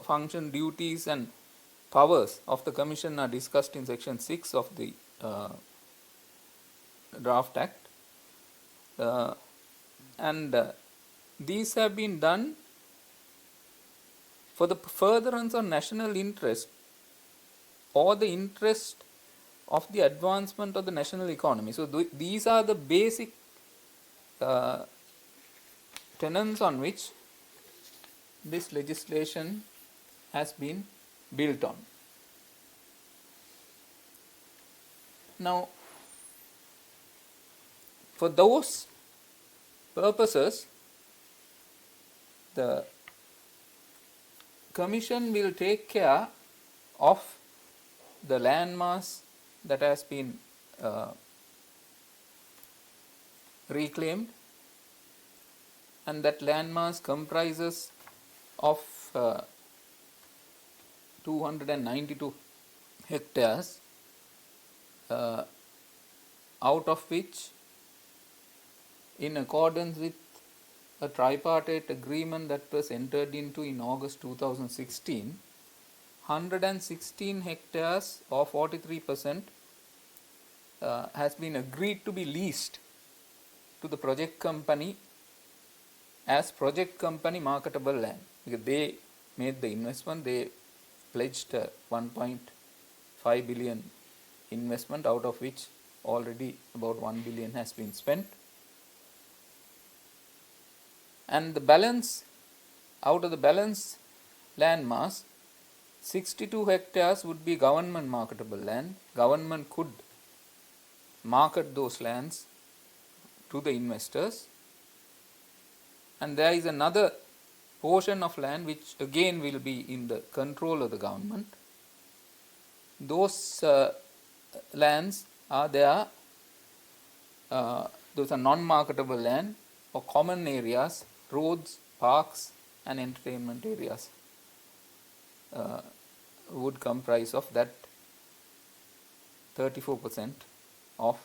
function, duties and powers of the Commission are discussed in section 6 of the draft Act, and these have been done for the furtherance of national interest or the interest of the advancement of the national economy. So these are the basic tenets on which this legislation has been built on. Now, for those purposes, the Commission will take care of the landmass that has been reclaimed, and that landmass comprises of 292 hectares, out of which, in accordance with a tripartite agreement that was entered into in August 2016, 116 hectares or 43% has been agreed to be leased to the project company as project company marketable land, because they made the investment, they pledged $1.5 billion investment, out of which already about 1 billion has been spent. And the balance, out of the balance land mass, 62 hectares would be government marketable land. Government could market those lands to the investors. And there is another portion of land which again will be in the control of the government. Those lands are there, those are non-marketable land or common areas, roads, parks and entertainment areas would comprise of that 34% of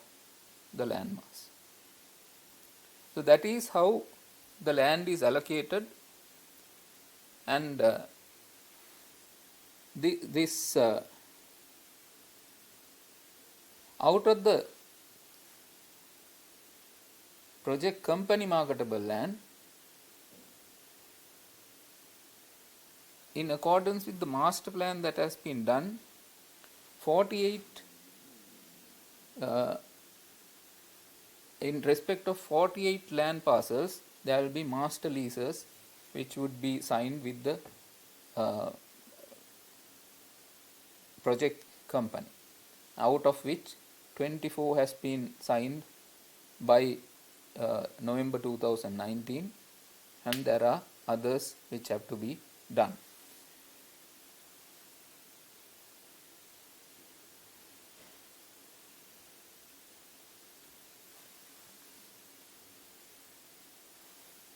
the land mass. So that is how the land is allocated, and this out of the project company marketable land, in accordance with the master plan that has been done, 48 in respect of 48 land parcels, there will be master leases which would be signed with the project company, out of which 24 has been signed by November 2019, and there are others which have to be done.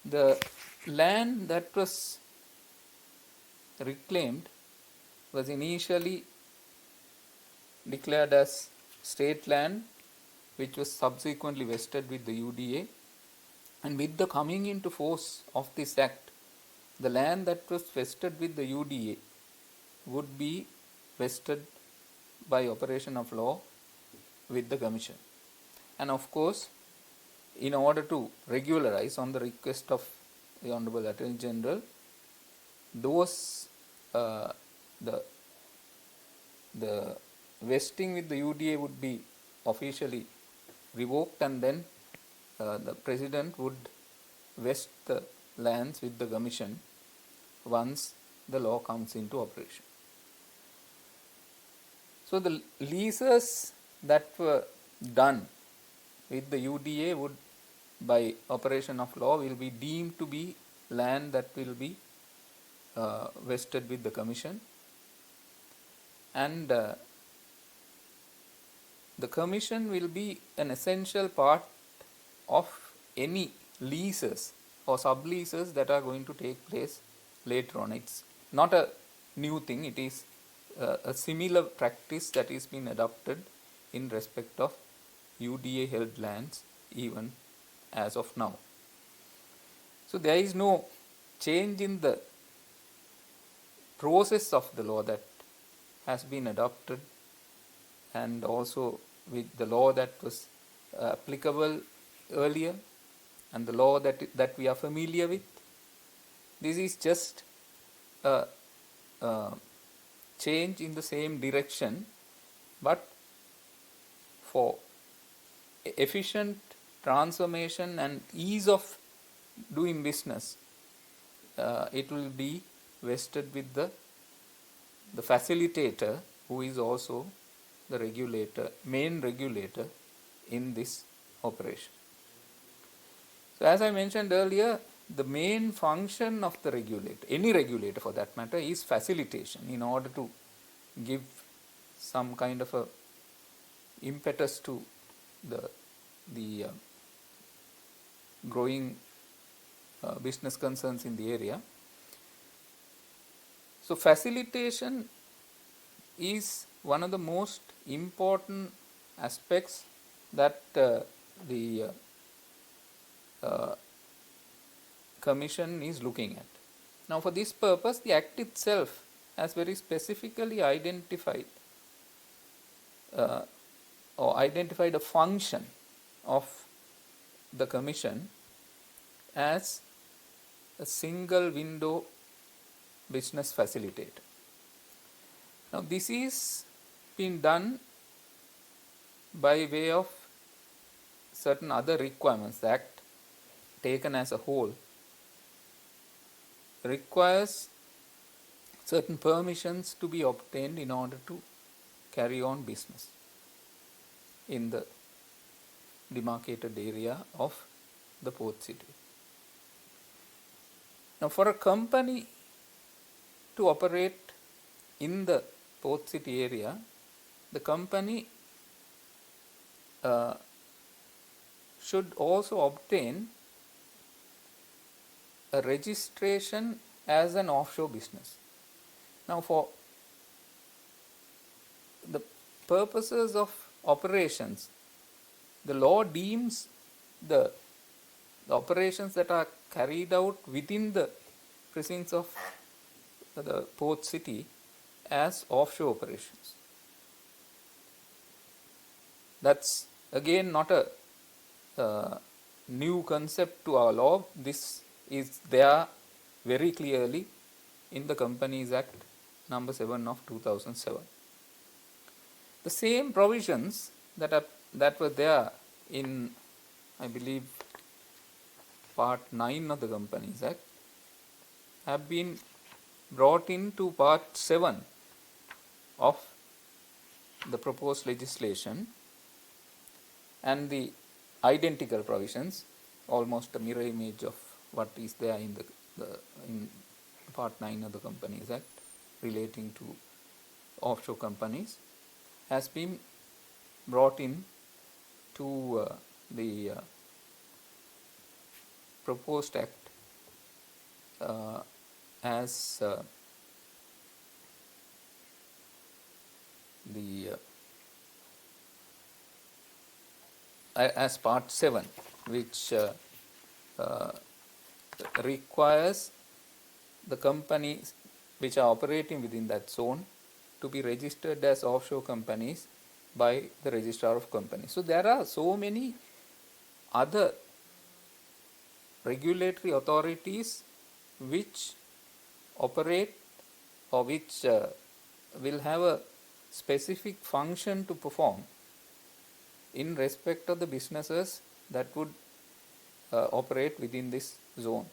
The land that was reclaimed was initially declared as state land, which was subsequently vested with the UDA. And with the coming into force of this act, the land that was vested with the UDA would be vested by operation of law with the Commission. And of course, in order to regularize, on the request of the Honorable Attorney General, those the vesting with the UDA would be officially revoked, and then the President would vest the lands with the Commission once the law comes into operation. So the leases that were done with the UDA would, by operation of law, will be deemed to be land that will be vested with the Commission, and the Commission will be an essential part of any leases or subleases that are going to take place later on. It's not a new thing, it is a similar practice that is being adopted in respect of UDA held lands even as of now. So there is no change in the process of the law that has been adopted, and also with the law that was applicable earlier and the law that we are familiar with. This is just a change in the same direction, but for efficient transformation and ease of doing business, it will be vested with the facilitator, who is also the regulator, main regulator in this operation. So as I mentioned earlier, the main function of the regulator, any regulator for that matter, is facilitation, in order to give some kind of a impetus to the growing business concerns in the area. So facilitation is one of the most important aspects that the Commission is looking at. Now for this purpose, the Act itself has very specifically identified a function of the Commission as a single window business facilitator. Now this is been done by way of certain other requirements. The Act taken as a whole requires certain permissions to be obtained in order to carry on business in the demarcated area of the port city. Now, for a company to operate in the port city area, the company should also obtain a registration as an offshore business. Now, for the purposes of operations, the law deems the operations that are carried out within the precincts of the port city as offshore operations. That's again not a new concept to our law. This is there very clearly in the Companies Act number 7 of 2007. The same provisions that were there in, I believe, part 9 of the Companies Act have been brought into part 7 of the proposed legislation, and the identical provisions, almost a mirror image of what is there in in part 9 of the Companies Act relating to offshore companies, has been brought in to the proposed act as as part 7, which requires the companies which are operating within that zone to be registered as offshore companies by the Registrar of Companies. So there are so many other regulatory authorities which operate or which will have a specific function to perform in respect of the businesses that would operate within this zone.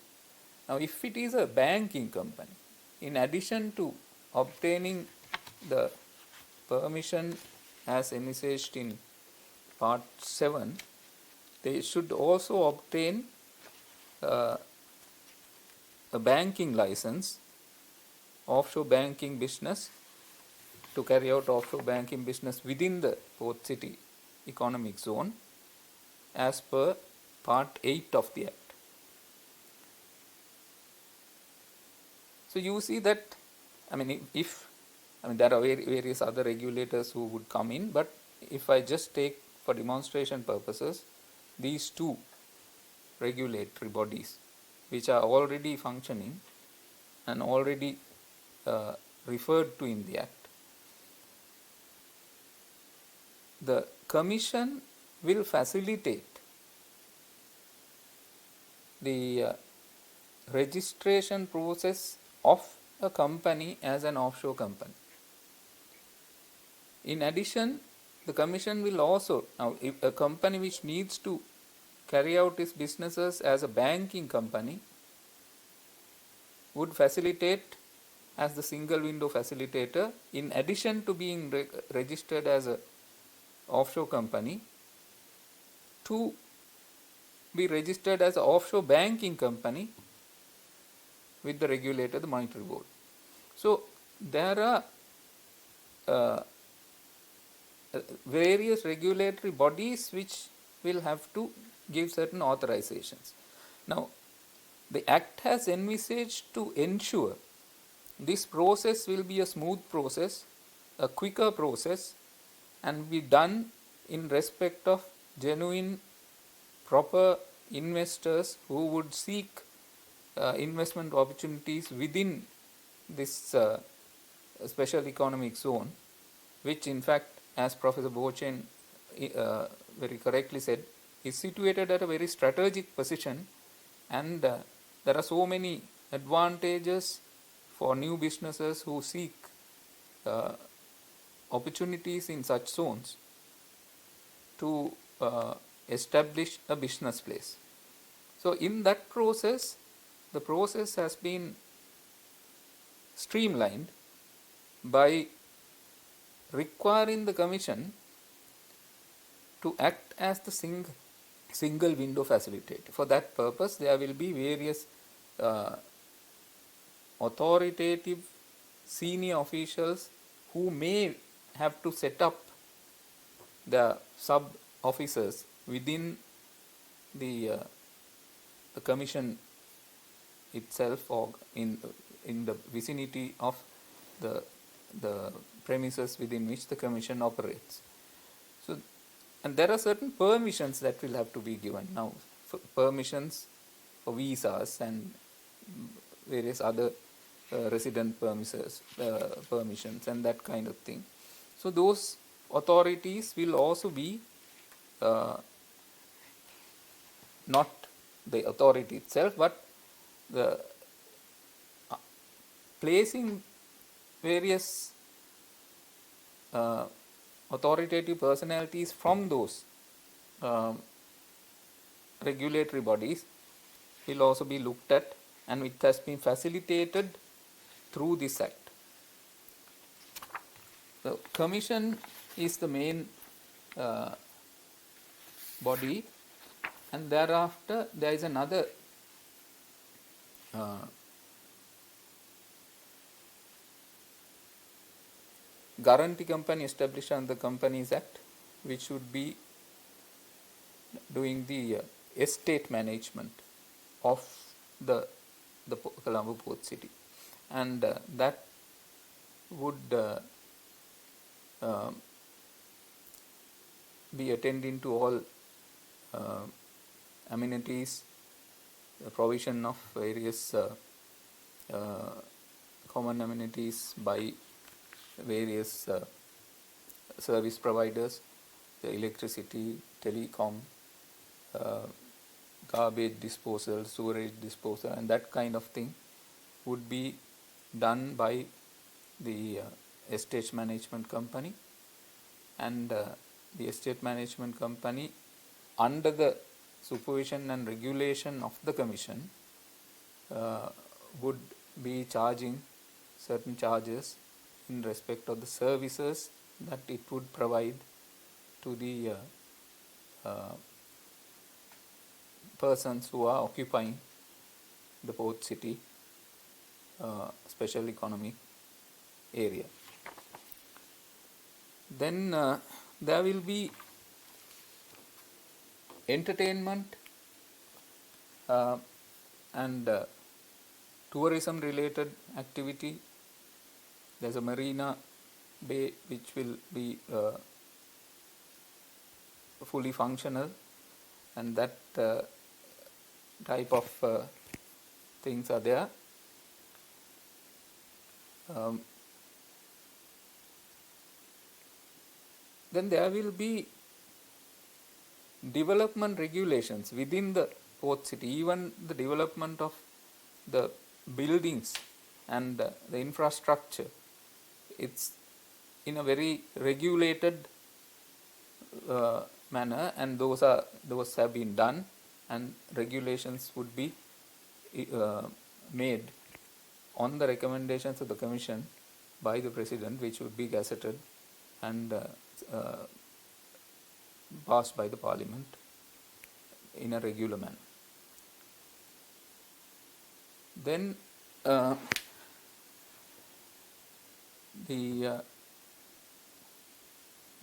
Now, if it is a banking company, in addition to obtaining the permission as envisaged in part 7, they should also obtain a banking license, offshore banking business, to carry out offshore banking business within the port city economic zone as per part 8 of the Act. So you see that, there are various other regulators who would come in, but if I just take for demonstration purposes these two regulatory bodies which are already functioning and already referred to in the Act, the Commission will facilitate the registration process of a company as an offshore company. In addition, the Commission will also, now if a company which needs to carry out its businesses as a banking company would facilitate as the single window facilitator, in addition to being registered as a offshore company, to be registered as an offshore banking company with the regulator, the Monetary Board. So there are various regulatory bodies which will have to give certain authorizations. Now, the Act has envisaged to ensure this process will be a smooth process, a quicker process, and be done in respect of genuine, proper investors who would seek investment opportunities within this special economic zone, which in fact, as Professor Bochen very correctly said, is situated at a very strategic position, and there are so many advantages for new businesses who seek opportunities in such zones. to establish a business place. So in that process, the process has been streamlined by requiring the commission to act as the single window facilitator. For that purpose, there will be various authoritative senior officials who may have to set up the sub officers within the commission itself, or in the vicinity of the premises within which the commission operates. So, and there are certain permissions that will have to be given now. Permissions for visas and various other resident permissions and that kind of thing. So those authorities will also be not the authority itself, but the placing various authoritative personalities from those regulatory bodies will also be looked at, and it has been facilitated through this act. The commission is the main body, and thereafter there is another guarantee company established under the Companies Act, which would be doing the estate management of the Colombo Port City, and that would be attending to all amenities, the provision of various common amenities by various service providers, the electricity, telecom, garbage disposal, sewerage disposal, and that kind of thing would be done by the estate management company, and the estate management company, under the supervision and regulation of the commission, would be charging certain charges in respect of the services that it would provide to the persons who are occupying the port city special economic area. Then there will be entertainment and tourism related activity. There's a marina bay which will be fully functional, and that type of things are there. Then there will be development regulations within the port city, even the development of the buildings and the infrastructure. It's in a very regulated manner, and those have been done, and regulations would be made on the recommendations of the Commission by the President, which would be gazetted and passed by the Parliament in a regular manner. Then there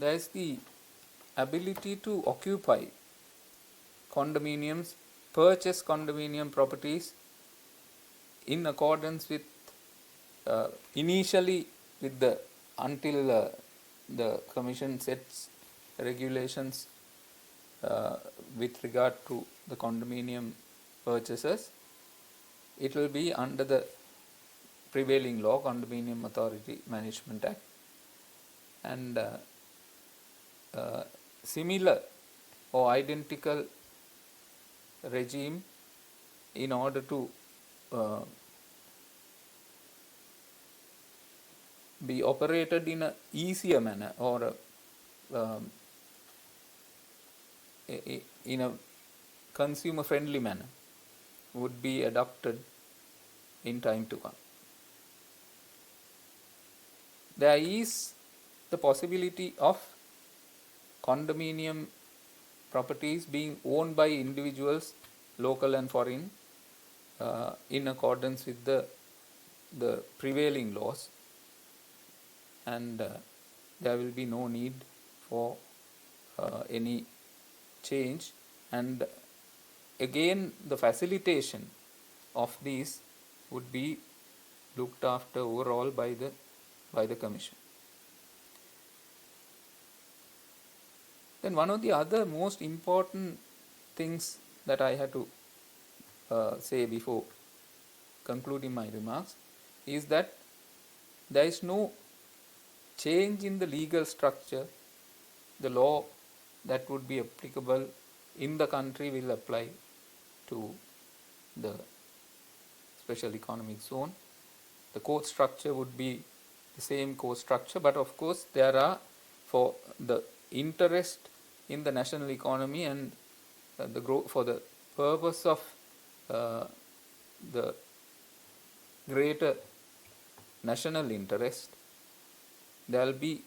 is the ability to occupy condominiums, purchase condominium properties in accordance with initially with the until the Commission sets regulations with regard to the condominium purchases. It will be under the prevailing law, Condominium Authority Management Act, and similar or identical regime in order to be operated in a easier manner, or in a consumer friendly manner would be adopted in time to come. There is the possibility of condominium properties being owned by individuals, local and foreign, in accordance with the prevailing laws, and there will be no need for any change. And again, the facilitation of these would be looked after overall by the Commission. Then one of the other most important things that I had to say before concluding my remarks is that there is no change in the legal structure. The law that would be applicable in the country will apply to the special economic zone. The court structure would be the same court structure, but of course there are, for the interest in the national economy and for the purpose of the greater national interest, there will be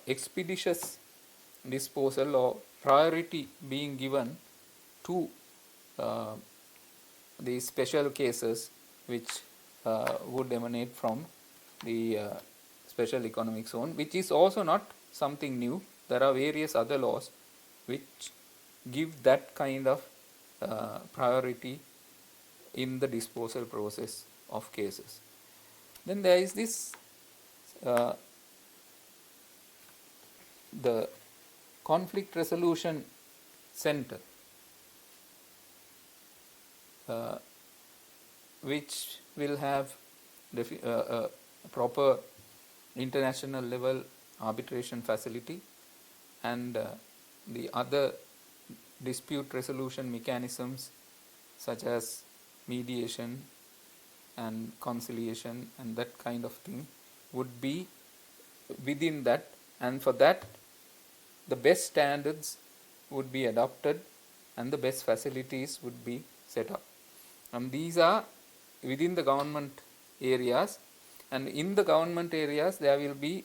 expeditious disposal or priority being given to these special cases which would emanate from the special economic zone, which is also not something new. There are various other laws which give that kind of priority in the disposal process of cases. Then there is this the conflict resolution center, which will have a proper international level arbitration facility, and the other dispute resolution mechanisms such as mediation and conciliation and that kind of thing would be within that, and for that the best standards would be adopted and the best facilities would be set up. And these are within the government areas, and in the government areas there will be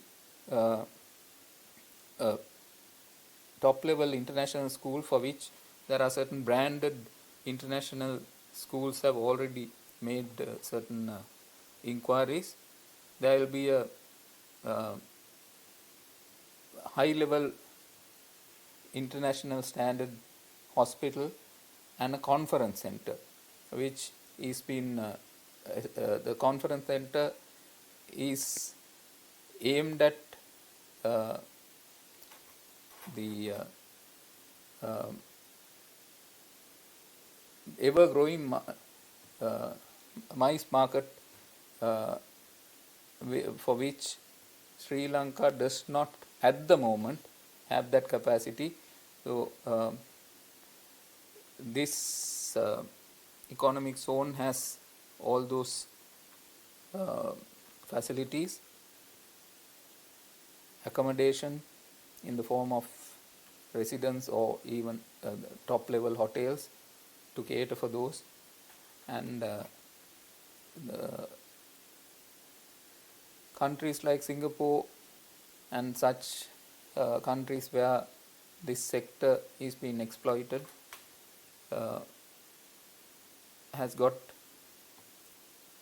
a top level international school for which there are certain branded international schools have already made certain inquiries. There will be a high level international standard hospital and a conference center, which is been the conference center is aimed at the ever growing mice market, for which Sri Lanka does not at the moment have that capacity. So this economic zone has all those facilities, accommodation in the form of residence or even top level hotels to cater for those, and countries like Singapore and such countries where this sector is being exploited has got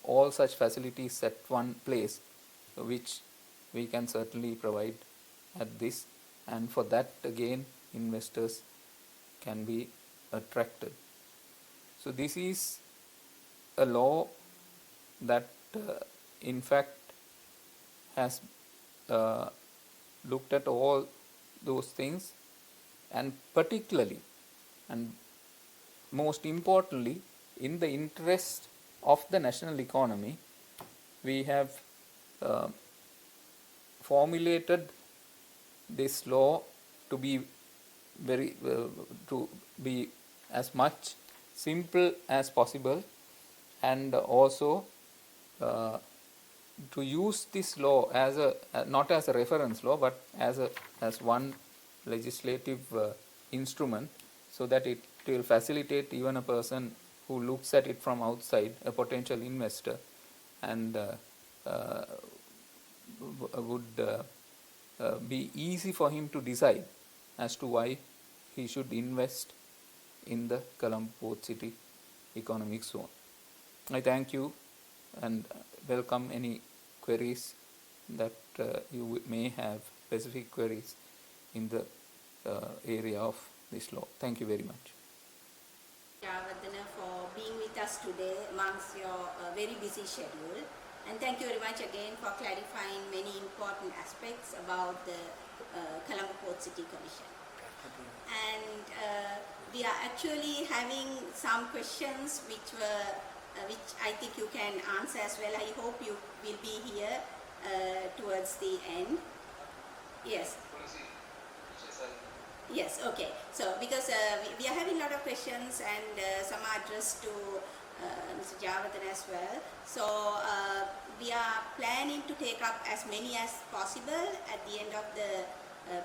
all such facilities at one place, which we can certainly provide at this, and for that again investors can be attracted. So this is a law that in fact has looked at all those things, and particularly and most importantly in the interest of the national economy, we have formulated this law to be to be as much simple as possible, and also to use this law as a not as a reference law but as one legislative instrument so that it will facilitate even a person who looks at it from outside, a potential investor, and would be easy for him to decide as to why he should invest in the Colombo Port City Economic Zone. I thank you and welcome any queries that you may have, specific queries in the area of this law. Thank you very much. Javardhana, for being with us today amongst your very busy schedule, and thank you very much again for clarifying many important aspects about the Colombo Port City Commission. And we are actually having some questions which I think you can answer as well. I hope you will be here towards the end. Yes. Yes, okay. So, because we are having a lot of questions and some are addressed to Mr. Javardhana as well. So, we are planning to take up as many as possible at the end of the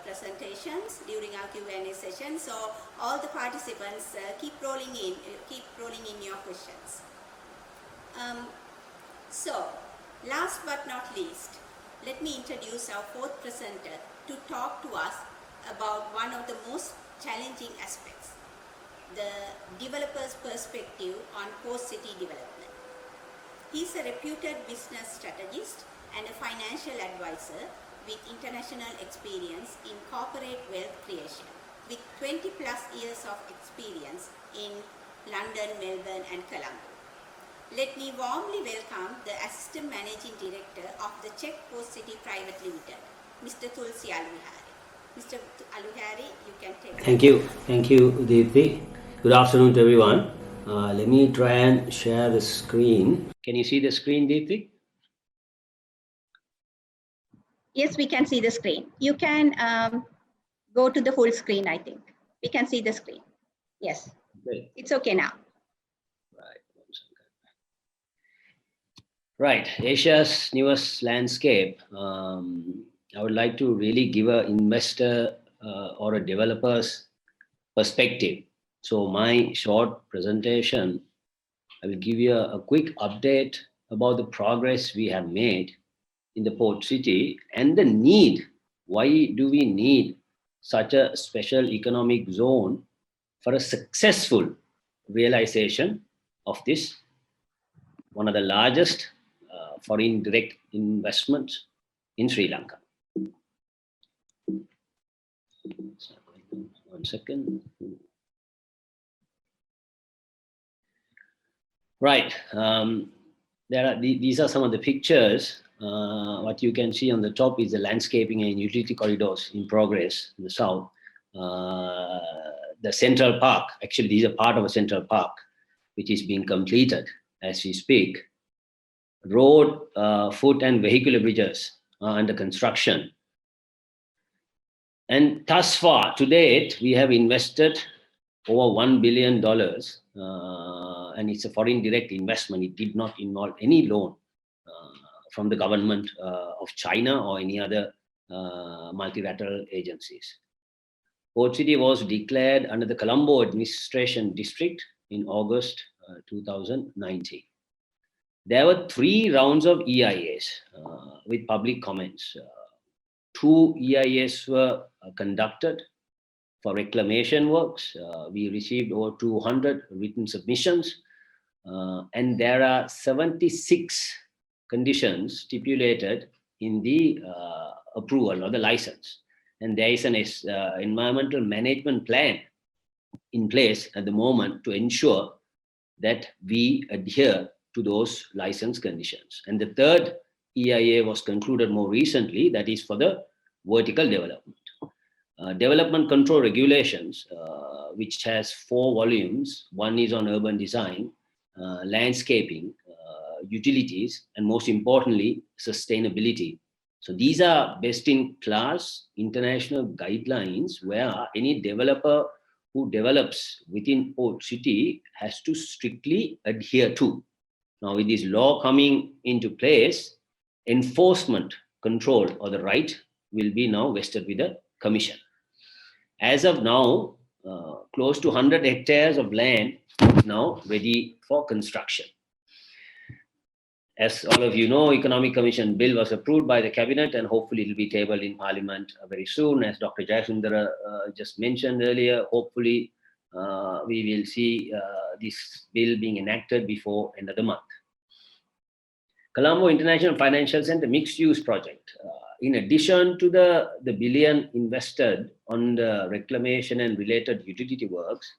presentations during our Q&A session. So, all the participants keep rolling in your questions. So, last but not least, let me introduce our fourth presenter to talk to us about one of the most challenging aspects, the developer's perspective on post-city development. He is a reputed business strategist and a financial advisor with international experience in corporate wealth creation, with 20 plus years of experience in London, Melbourne and Colombo. Let me warmly welcome the Assistant Managing Director of the Czech Post City Private Limited, Mr. Tulsi Aluhari. Mr. Aluhari, you can take it. Thank you, Deepthi. Good afternoon to everyone. Let me try and share the screen. Can you see the screen, Deepthi? Yes, we can see the screen. You can go to the full screen, I think. We can see the screen. Yes, Great. It's okay now. Right, Asia's newest landscape. I would like to really give an investor or a developer's perspective. So my short presentation, I will give you a quick update about the progress we have made in the port city and the need. Why do we need such a special economic zone for a successful realization of this, one of the largest foreign direct investments in Sri Lanka? One second. Right. These are some of the pictures. What you can see on the top is the landscaping and utility corridors in progress in the south. The Central Park, actually these are part of a Central Park, which is being completed as we speak. Road, foot and vehicular bridges are under construction. And thus far, to date, we have invested over $1 billion, and it's a foreign direct investment. It did not involve any loan from the government of China or any other multilateral agencies. Port City was declared under the Colombo Administration District in August 2019. There were 3 rounds of EIAs with public comments. 2 EIAs were conducted for reclamation works. We received over 200 written submissions, and there are 76 conditions stipulated in the approval or the license. And there is an environmental management plan in place at the moment to ensure that we adhere to those license conditions. And the 3rd EIA was concluded more recently, that is for the vertical development. Development control regulations, which has 4 volumes. One is on urban design, landscaping, utilities, and most importantly, sustainability. So these are best in class international guidelines where any developer who develops within Port City has to strictly adhere to. Now, with this law coming into place, enforcement control or the right will be now vested with the Commission. As of now, close to 100 hectares of land now ready for construction. As all of you know, Economic Commission bill was approved by the cabinet and hopefully it will be tabled in Parliament very soon. As Dr. Jayasundara just mentioned earlier, hopefully we will see this bill being enacted before end of the month. Colombo International Financial Center mixed use project. In addition to the billion invested on the reclamation and related utility works,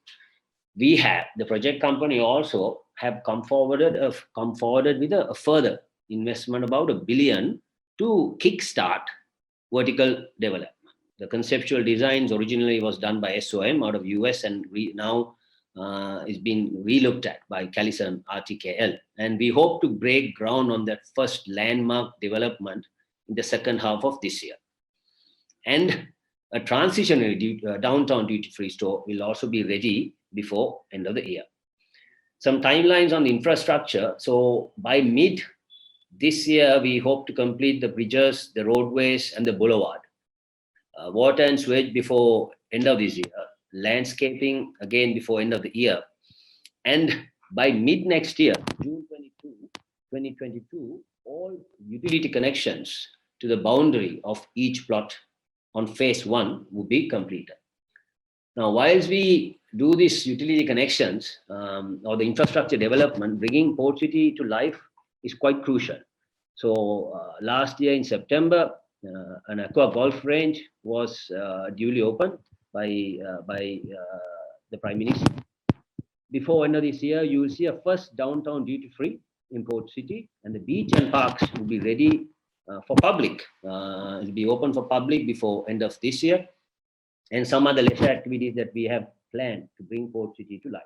we have, the project company also have come forward with a further investment about $1 billion to kickstart vertical development. The conceptual designs originally was done by SOM out of US and now is being relooked at by Callison RTKL. And we hope to break ground on that first landmark development in the second half of this year. And a transitionary downtown duty-free store will also be ready before end of the year. Some timelines on the infrastructure. So by mid this year, we hope to complete the bridges, the roadways, and the boulevard. Water and sewage before end of this year. Landscaping again before end of the year. And by mid next year, June 2022, all utility connections to the boundary of each plot on phase 1 will be completed. Now, whilst we do these utility connections or the infrastructure development, bringing Port City to life is quite crucial. So last year in September, an aqua golf range was duly opened by the Prime Minister. Before end of this year, you will see a first downtown duty-free in Port City, and the beach and parks will be ready for public. It will be open for public before end of this year, and some other leisure activities that we have planned to bring Port City to life.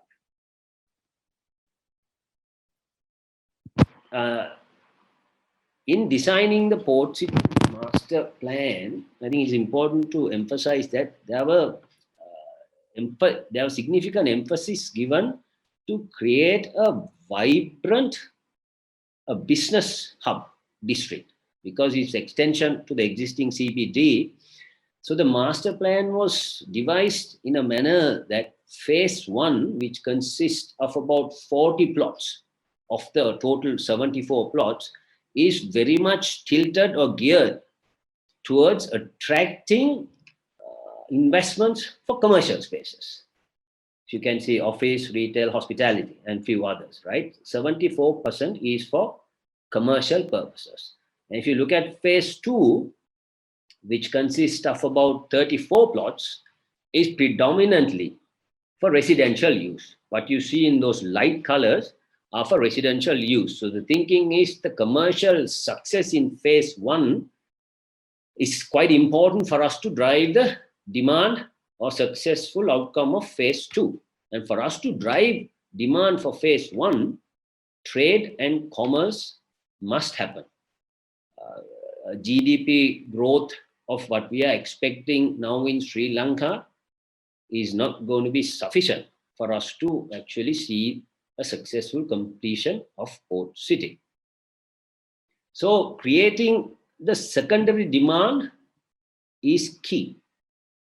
In designing the Port City master plan, I think it's important to emphasize that there was significant emphasis given to create a vibrant business hub district because it's extension to the existing CBD. So the master plan was devised in a manner that phase 1, which consists of about 40 plots of the total 74 plots, is very much tilted or geared towards attracting investments for commercial spaces. You can see office, retail, hospitality, and few others, right? 74% is for commercial purposes. And if you look at phase 2, which consists of about 34 plots, is predominantly for residential use. What you see in those light colors are for residential use. So the thinking is the commercial success in phase 1 is quite important for us to drive the demand or successful outcome of phase 2. And for us to drive demand for phase 1, trade and commerce must happen. GDP growth of what we are expecting now in Sri Lanka is not going to be sufficient for us to actually see a successful completion of Port City. So creating the secondary demand is key.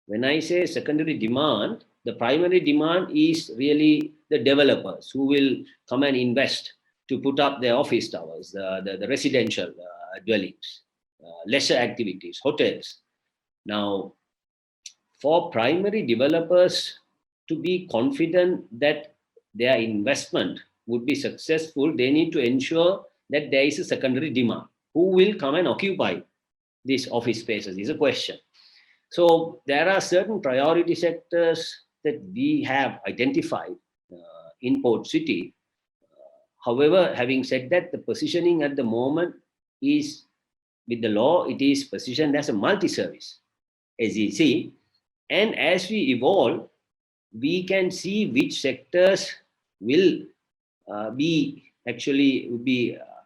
When I say secondary demand, the primary demand is really the developers who will come and invest to put up their office towers, the residential dwellings, leisure activities, hotels. Now, for primary developers to be confident that their investment would be successful, they need to ensure that there is a secondary demand. Who will come and occupy these office spaces is a question. So there are certain priority sectors that we have identified in Port City. However, having said that, the positioning at the moment is, with the law, it is positioned as a multi-service SEZ. And as we evolve, we can see which sectors will be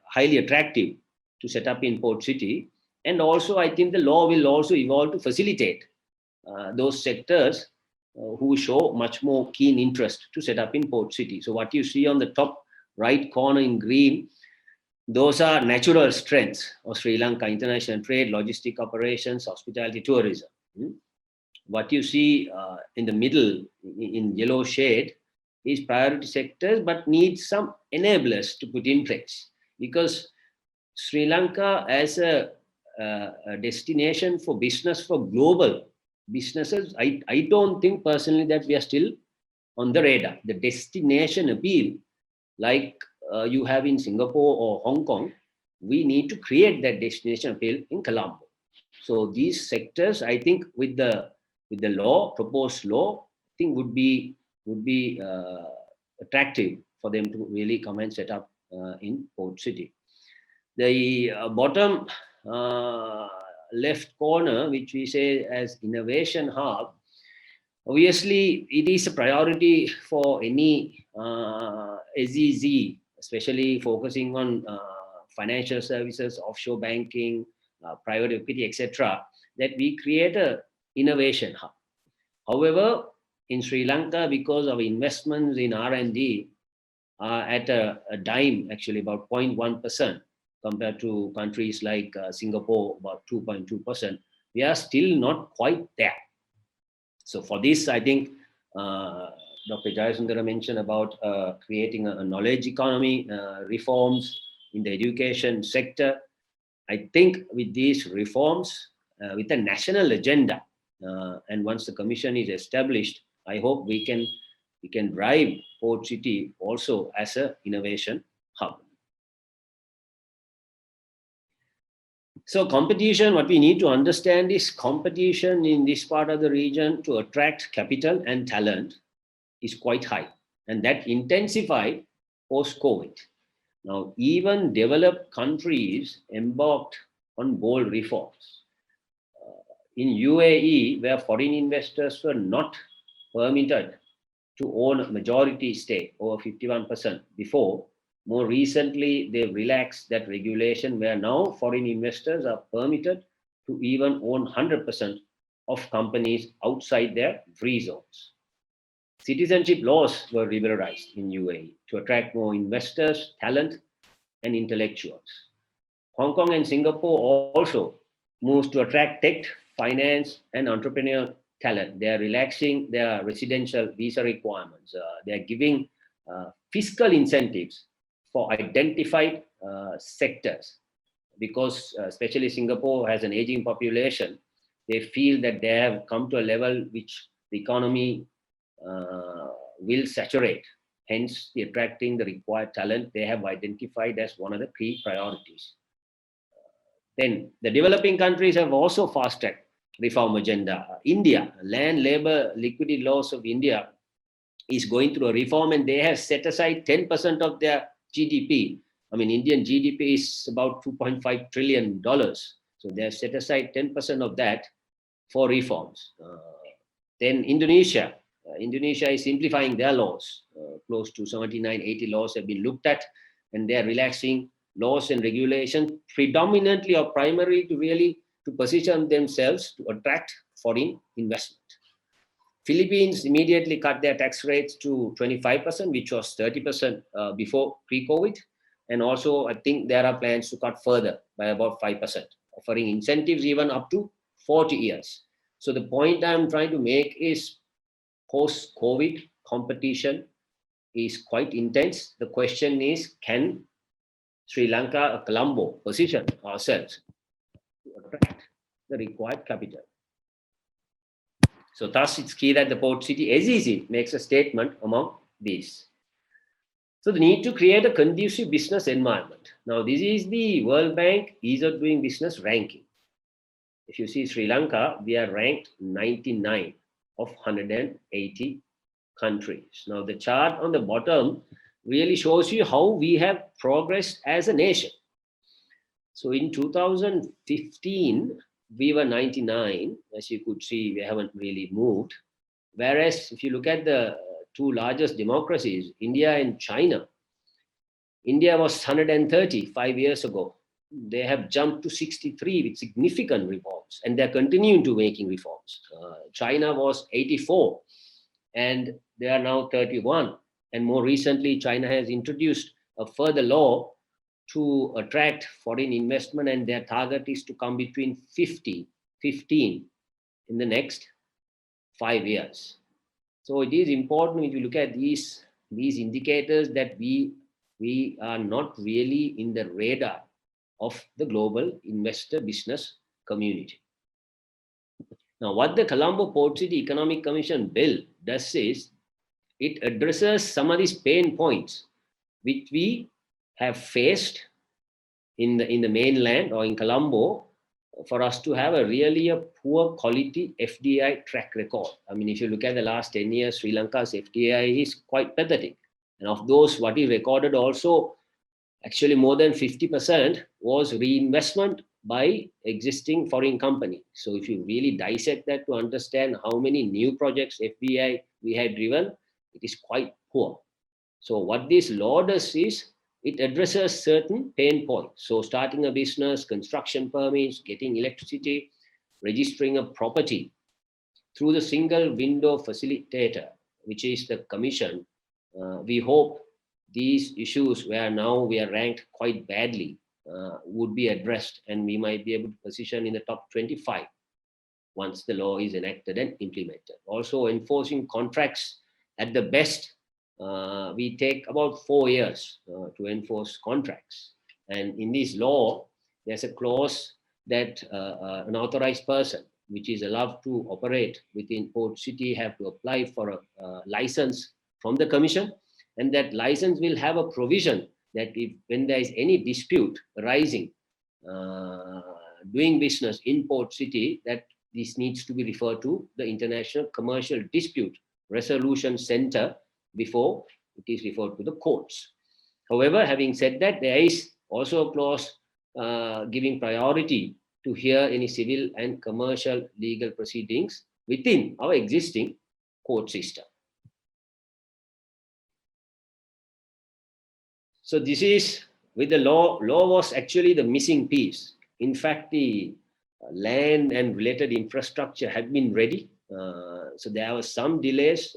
highly attractive to set up in Port City. And also, I think the law will also evolve to facilitate those sectors who show much more keen interest to set up in Port City. So what you see on the top right corner in green, those are natural strengths of Sri Lanka: international trade, logistic operations, hospitality, tourism. what you see in the middle in yellow shade is priority sectors, but needs some enablers to put in place, because Sri Lanka as a destination for business, for global businesses, I don't think personally that we are still on the radar. The destination appeal, like you have in Singapore or Hong Kong, we need to create that destination appeal in Colombo. So these sectors, I think, with the proposed law, I think would be attractive for them to really come and set up in Port City. The bottom left corner, which we say as innovation hub, obviously it is a priority for any SEZ, especially focusing on financial services, offshore banking, private equity, etc., that we create a innovation hub. However, in Sri Lanka, because of investments in R&D are at a dime, actually about 0.1%, compared to countries like Singapore, about 2.2%, we are still not quite there. So for this, I think Dr. Jayasundara mentioned about creating a knowledge economy, reforms in the education sector. I think with these reforms, with a national agenda, and once the commission is established, I hope we can drive Port City also as an innovation hub. So competition, what we need to understand is competition in this part of the region to attract capital and talent is quite high, and that intensified post-COVID. Now, even developed countries embarked on bold reforms. In UAE, where foreign investors were not permitted to own a majority stake, over 51% before, more recently, they've relaxed that regulation where now foreign investors are permitted to even own 100% of companies outside their free zones. Citizenship laws were liberalized in UAE to attract more investors, talent, and intellectuals. Hong Kong and Singapore also moves to attract tech, finance, and entrepreneurial talent. They are relaxing their residential visa requirements. They are giving fiscal incentives for identified sectors, because especially Singapore has an aging population. They feel that they have come to a level which the economy will saturate. Hence, the attracting the required talent they have identified as one of the key priorities. Then the developing countries have also fast-tracked reform agenda. India, land, labor, liquidity laws of India is going through a reform, and they have set aside 10% of their GDP. I mean, Indian GDP is about $2.5 trillion. So they have set aside 10% of that for reforms. Then Indonesia. Indonesia is simplifying their laws. Close to 79, 80 laws have been looked at, and they are relaxing laws and regulations predominantly or primarily to position themselves to attract foreign investment. Philippines immediately cut their tax rates to 25%, which was 30% before pre-COVID. And also, I think there are plans to cut further by about 5%, offering incentives even up to 40 years. So the point I'm trying to make is post-COVID competition is quite intense. The question is, can Sri Lanka, Colombo, position ourselves to attract the required capital? So thus it's key that the Port City SEZ makes a statement among these. So the need to create a conducive business environment. Now this is the World Bank Ease of Doing Business ranking. If you see Sri Lanka, we are ranked 99 of 180 countries. Now the chart on the bottom really shows you how we have progressed as a nation. So in 2015, we were 99. As you could see, we haven't really moved. Whereas if you look at the two largest democracies, India and China, India was 130 5 years ago. They have jumped to 63 with significant reforms, and they're continuing to making reforms. China was 84, and they are now 31. And more recently, China has introduced a further law to attract foreign investment, and their target is to come between 15 in the next 5 years. So it is important if you look at these indicators that we are not really in the radar of the global investor business community. Now, what the Colombo Port City Economic Commission bill does is it addresses some of these pain points which we have faced in the mainland or in Colombo for us to have a poor quality FDI track record. I mean, if you look at the last 10 years, Sri Lanka's FDI is quite pathetic. And of those, what is recorded also, actually more than 50% was reinvestment by existing foreign companies. So if you really dissect that to understand how many new projects FDI we had driven, it is quite poor. So what this law does is it addresses certain pain points. So starting a business, construction permits, getting electricity, registering a property through the single window facilitator, which is the commission. We hope these issues where now we are ranked quite badly would be addressed, and we might be able to position in the top 25 once the law is enacted and implemented. Also enforcing contracts at the best, we take about 4 years to enforce contracts. And in this law, there's a clause that an authorized person which is allowed to operate within Port City have to apply for a license from the commission, and that license will have a provision that when there is any dispute arising doing business in Port City, that this needs to be referred to the International Commercial Dispute Resolution Center before it is referred to the courts. However, having said that, there is also a clause giving priority to hear any civil and commercial legal proceedings within our existing court system. So this is with the law. Law was actually the missing piece. In fact, the land and related infrastructure had been ready. So there were some delays.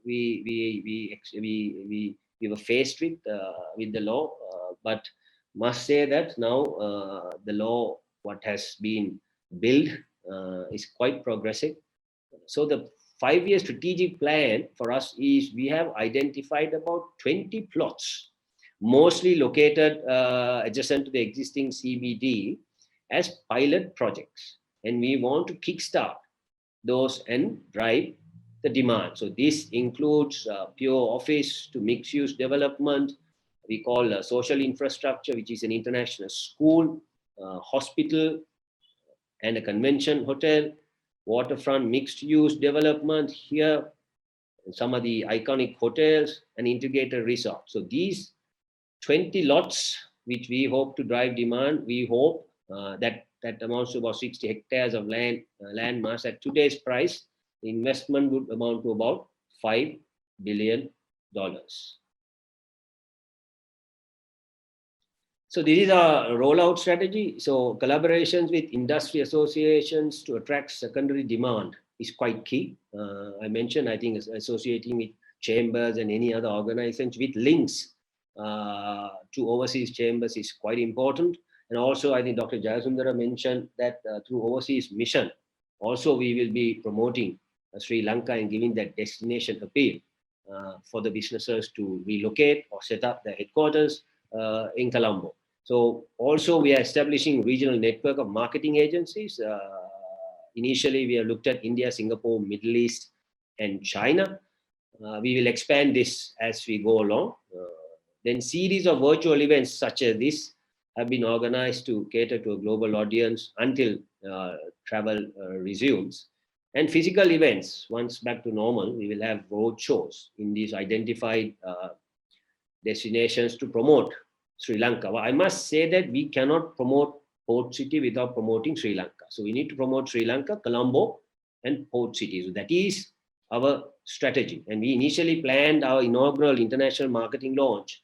We were faced with the law, but must say that now the law, what has been built, is quite progressive. So the 5-year strategic plan for us is we have identified about 20 plots, mostly located adjacent to the existing CBD as pilot projects. And we want to kickstart those and drive the demand. So this includes pure office to mixed use development. We call social infrastructure, which is an international school, hospital, and a convention hotel, waterfront mixed use development here, and some of the iconic hotels and integrated resorts. So these 20 lots, which we hope to drive demand, we hope that amounts to about 60 hectares of land mass. At today's price, the investment would amount to about $5 billion. So this is our rollout strategy. So collaborations with industry associations to attract secondary demand is quite key. I mentioned, I think, associating with chambers and any other organizations with links to overseas chambers is quite important. And also, I think Dr. Jayasundara mentioned that through overseas mission, also we will be promoting Sri Lanka and giving that destination appeal for the businesses to relocate or set up their headquarters in Colombo. So also we are establishing regional network of marketing agencies. Initially, we have looked at India, Singapore, Middle East, and China. We will expand this as we go along. Then series of virtual events such as this have been organized to cater to a global audience until travel resumes. And physical events, once back to normal, we will have road shows in these identified destinations to promote Sri Lanka. Well, I must say that we cannot promote Port City without promoting Sri Lanka. So we need to promote Sri Lanka, Colombo, and Port City. So that is our strategy. And we initially planned our inaugural international marketing launch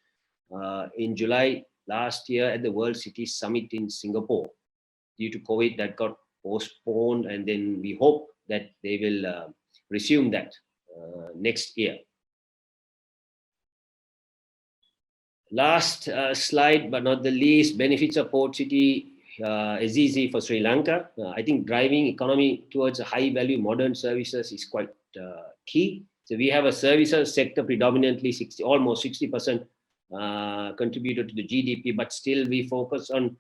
in July last year at the World City Summit in Singapore. Due to COVID, that got postponed, and then we hope that they will resume that next year. Last slide, but not the least, benefits of Port City SDG for Sri Lanka. I think driving economy towards a high value modern services is quite key. So we have a services sector predominantly almost 60% contributed to the GDP, but still we focus on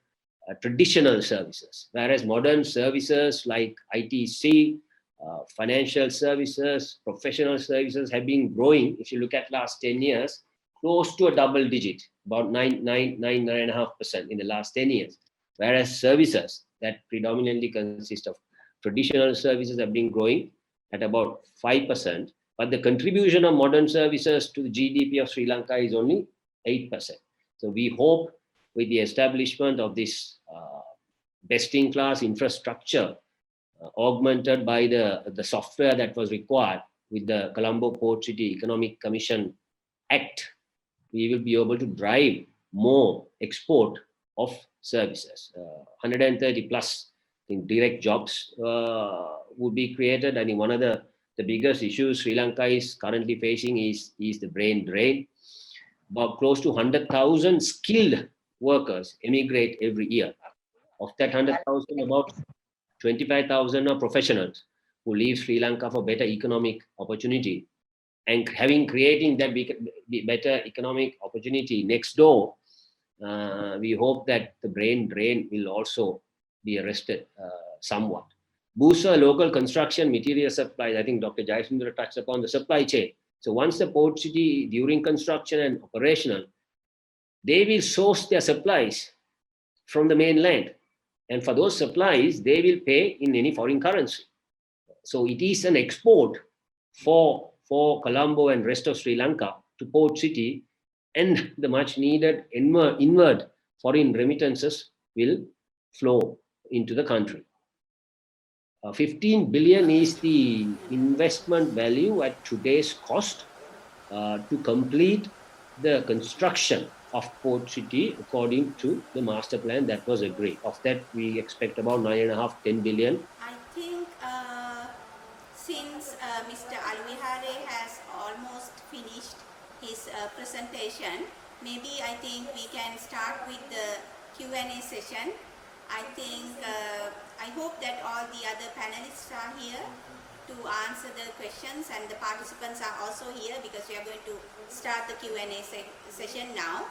traditional services, whereas modern services like ITC, financial services, professional services have been growing. If you look at last 10 years, close to a double digit, about 9.5% in the last 10 years. Whereas services that predominantly consist of traditional services have been growing at about 5%, but the contribution of modern services to the GDP of Sri Lanka is only 8%. So we hope with the establishment of this best-in-class infrastructure augmented by the software that was required with the Colombo Port City Economic Commission Act, we will be able to drive more export of services. 130 plus in direct jobs would be created. I think one of the biggest issues Sri Lanka is currently facing is the brain drain. About close to 100,000 skilled workers emigrate every year. Of that 100,000, about 25,000 are professionals who leave Sri Lanka for better economic opportunity. And creating that better economic opportunity next door, we hope that the brain drain will also be arrested somewhat. Boost local construction material supplies. I think Dr. Jayasundara touched upon the supply chain. So once the port city during construction and operational, they will source their supplies from the mainland. And for those supplies, they will pay in any foreign currency. So it is an export for Colombo and rest of Sri Lanka to Port City, and the much needed inward foreign remittances will flow into the country. 15 billion is the investment value at today's cost to complete the construction of Port City according to the master plan that was agreed. Of that, we expect about 9.5, 10 billion. I think since Mr. Alvihare has almost finished his presentation, maybe I think we can start with the Q&A session. I think, I hope that all the other panelists are here to answer the questions, and the participants are also here because we are going to start the Q&A session now.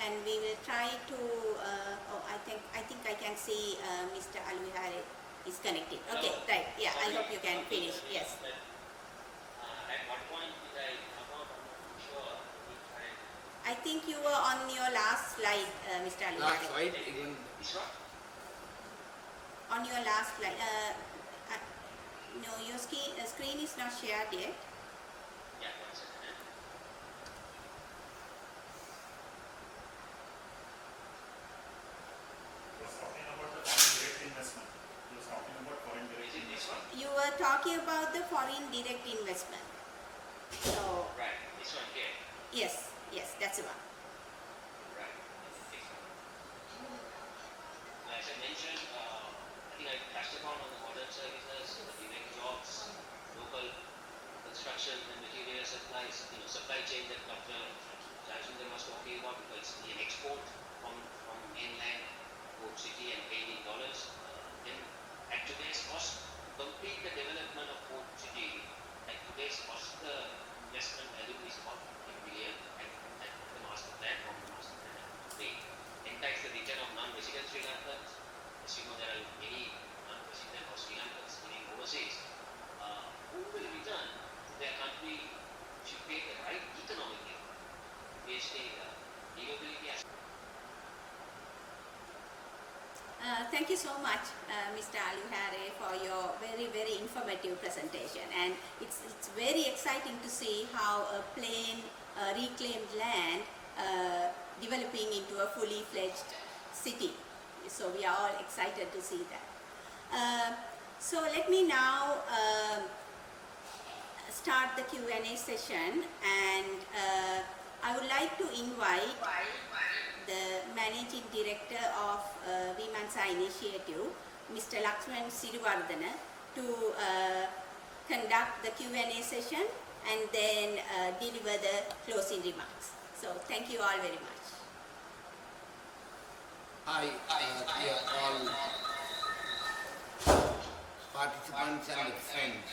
And we will try to, I think I can see Mr. Alvihare is connected. Okay, right, yeah, I hope you can finish, yes. At what point did I come out? I'm not sure. I think you were on your last slide, Mr. Alvihare. Last slide again. On your last slide. No, your screen is not shared yet. Yeah, one second. You were talking about the foreign direct investment. So, Right, this one here. yes, that's the one. Right. As I mentioned, I think I touched upon the modern services, the direct jobs, local construction and material supplies, supply chain that Dr. Jayasundara was talking about, because it's an export from mainland Port City and paid in dollars. Then at today's cost, to complete the development of Port City, at today's cost, the investment value is about 1 billion at the master plan from the master plan. They entice the return of non-resident Sri Lankans. As you know, there are many non-resident or Sri Lankans living overseas who will return to their country should pay the right economic effort, basically livability as Thank you so much, Mr. Alvihare, for your very, very informative presentation. And it's very exciting to see how a plain, reclaimed land developing into a fully fledged city. So we are all excited to see that. So let me now start the Q&A session, and I would like to invite the Managing Director of Vimansa Initiative, Mr. Lakshman Sirivardhana, to conduct the Q&A session and then deliver the closing remarks. So thank you all very much. Hi, dear all participants and the friends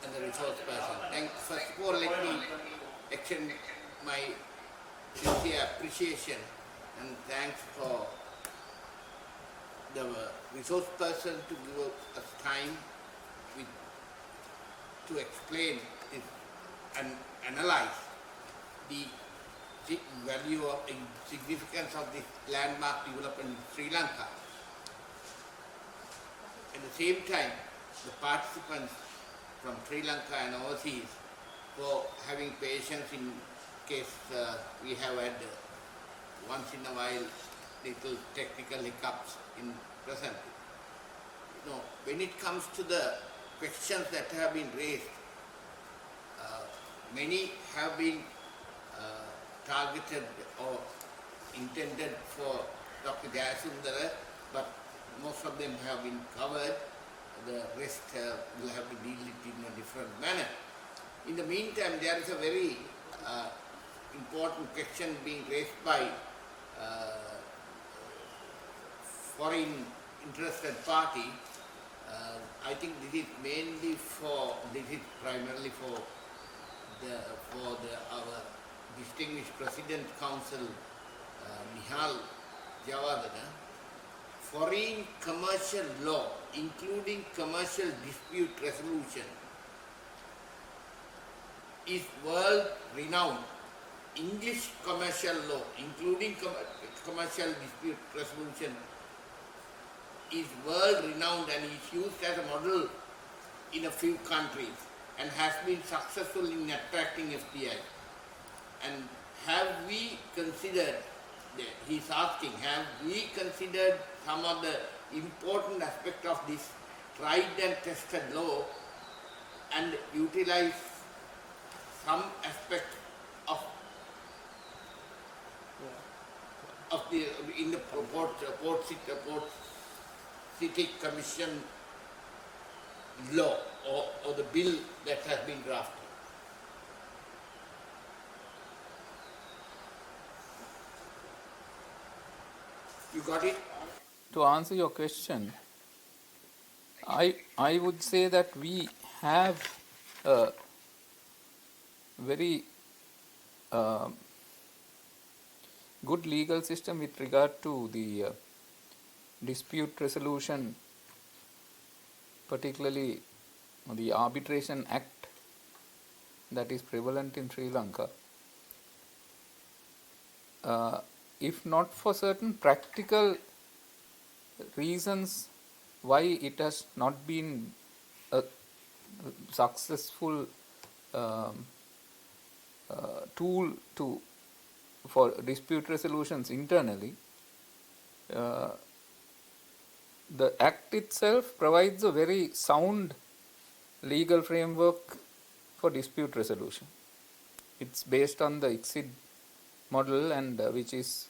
and the resource person. First of all, let me extend my sincere appreciation and thanks for the resource person to give us time with, to explain this and analyze the value of and significance of this landmark development in Sri Lanka. At the same time, the participants from Sri Lanka and overseas for having patience in case we have had once in a while little technical hiccups in present. You know, when it comes to the questions that have been raised, many have been targeted or intended for Dr. Jayasundara, but most of them have been covered. The rest will have to deal it in a different manner. In the meantime, there is a very important question being raised by foreign interested party. I think this is mainly for, this is primarily for our distinguished President Council, Nihal Jayawardena. Foreign commercial law, including commercial dispute resolution, is world renowned. English commercial law, including commercial dispute resolution, is world renowned and is used as a model in a few countries and has been successful in attracting FDI. And have we considered, he's asking, have we considered some of the important aspects of this tried and tested law and utilize some aspect of the in the port city commission law or the bill that has been drafted? You got it? To answer your question, I would say that we have a very good legal system with regard to the dispute resolution, particularly the Arbitration Act that is prevalent in Sri Lanka. If not for certain practical reasons why it has not been a successful tool for dispute resolutions internally, the Act itself provides a very sound legal framework for dispute resolution. It's based on the ICSID model and which is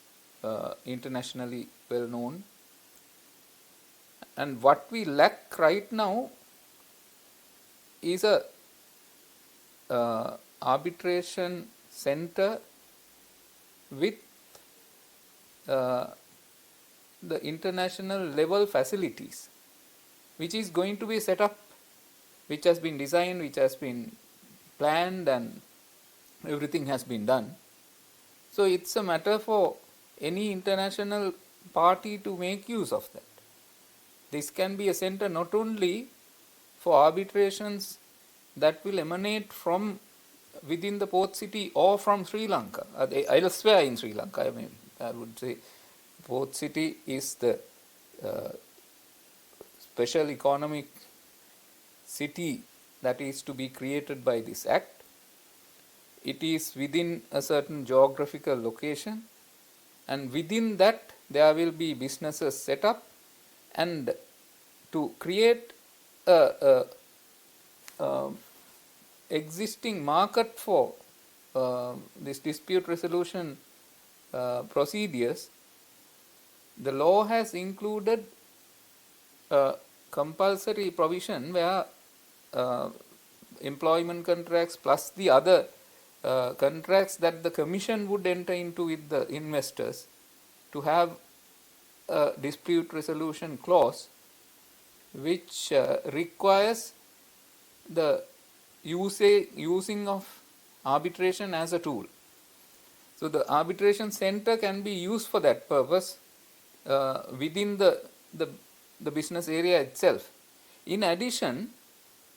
internationally well known. And what we lack right now is a arbitration center with the international level facilities, which is going to be set up, which has been designed, which has been planned, and everything has been done. So it's a matter for any international party to make use of that. This can be a center not only for arbitrations that will emanate from within the port city or from Sri Lanka, elsewhere in Sri Lanka. I mean, I would say port city is the special economic city that is to be created by this act. It is within a certain geographical location, and within that there will be businesses set up, and to create a existing market for this dispute resolution procedures, the law has included a compulsory provision where employment contracts plus the other contracts that the Commission would enter into with the investors to have a dispute resolution clause which requires the using of arbitration as a tool. So the arbitration center can be used for that purpose within the business area itself. In addition,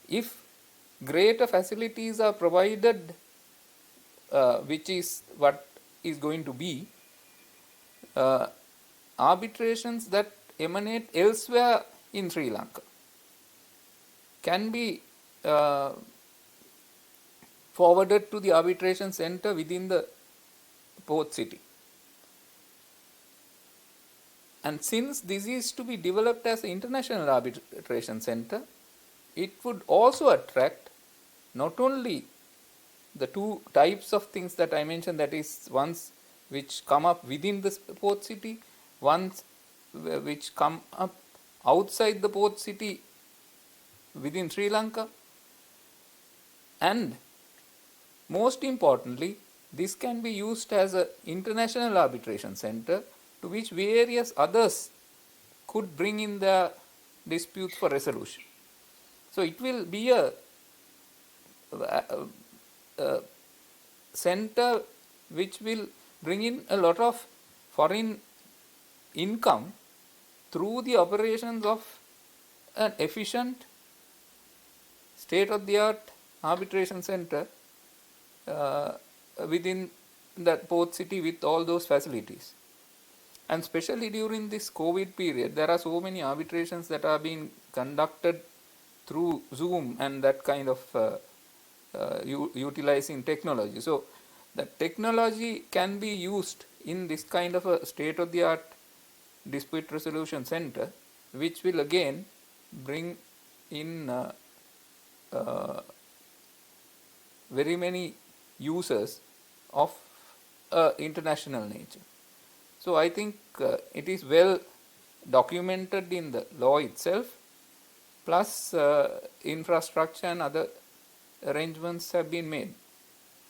if greater facilities are provided, which is what is going to be, arbitrations that emanate elsewhere in Sri Lanka can be forwarded to the arbitration center within the port city. And since this is to be developed as an international arbitration center, it would also attract not only the two types of things that I mentioned, that is, ones which come up within the port city, ones which come up outside the port city within Sri Lanka, and most importantly, this can be used as an international arbitration center to which various others could bring in their disputes for resolution. So it will be a center which will bring in a lot of foreign income through the operations of an efficient state-of-the-art arbitration center within that port city with all those facilities. And especially during this COVID period, there are so many arbitrations that are being conducted through Zoom and that kind of utilizing technology. So the technology can be used in this kind of a state-of-the-art dispute resolution center, which will again bring in very many users of international nature. So I think it is well documented in the law itself, plus infrastructure and other arrangements have been made.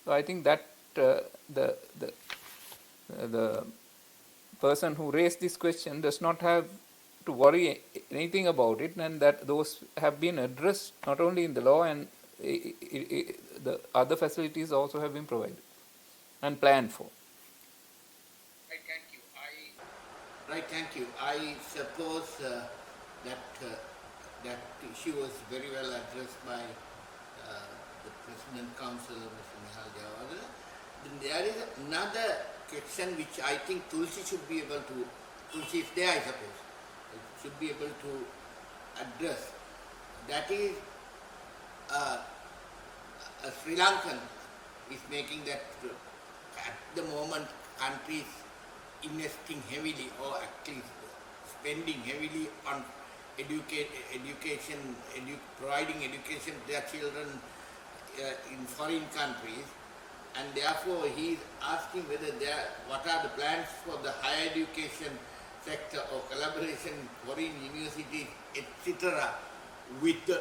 So I think that the person who raised this question does not have to worry anything about it, and that those have been addressed not only in the law, and the other facilities also have been provided and planned for. Right, thank you. I suppose that issue was very well addressed by the President Council, Mr. Nihal Jayawardena. Then there is another question which I think Tulsi should be able to, Tulsi is there I suppose, should be able to address. That is, a Sri Lankan is making that at the moment countries investing heavily, or at least spending heavily on education, providing education to their children in foreign countries, and therefore he is asking whether what are the plans for the higher education sector or collaboration with foreign universities, etc., within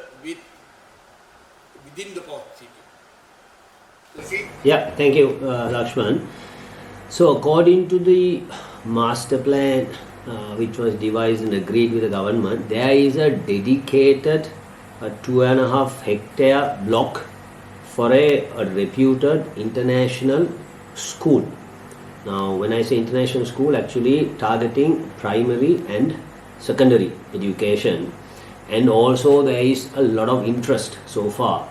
the port city. Yeah, thank you, Lakshman. So according to the master plan which was devised and agreed with the government, there is a dedicated 2.5 hectare block for a reputed international school. Now when I say international school, actually targeting primary and secondary education, and also there is a lot of interest so far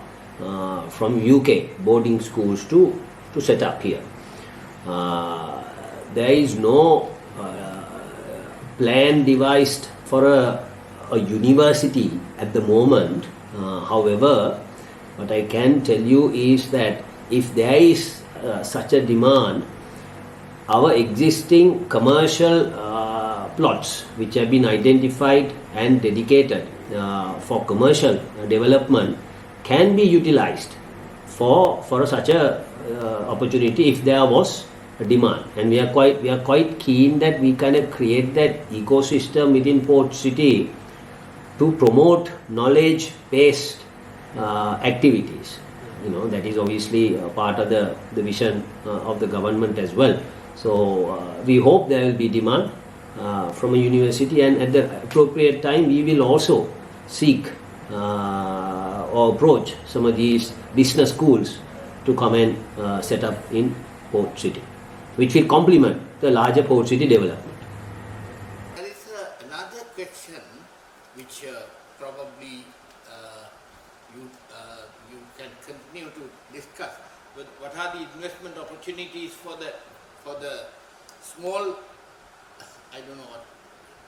from UK boarding schools to set up here. There is no plan devised for a university at the moment. However, what I can tell you is that if there is such a demand, our existing commercial plots which have been identified and dedicated for commercial development can be utilized for such a opportunity if there was a demand. And we are quite keen that we kind of create that ecosystem within Port City to promote knowledge based activities. that is obviously part of the vision of the government as well. So we hope there will be demand from a university, and at the appropriate time we will also seek or approach some of these business schools to come and set up in Port City, which will complement the larger Port City development. There is another question which probably you can continue to discuss. But what are the investment opportunities for the small? I don't know what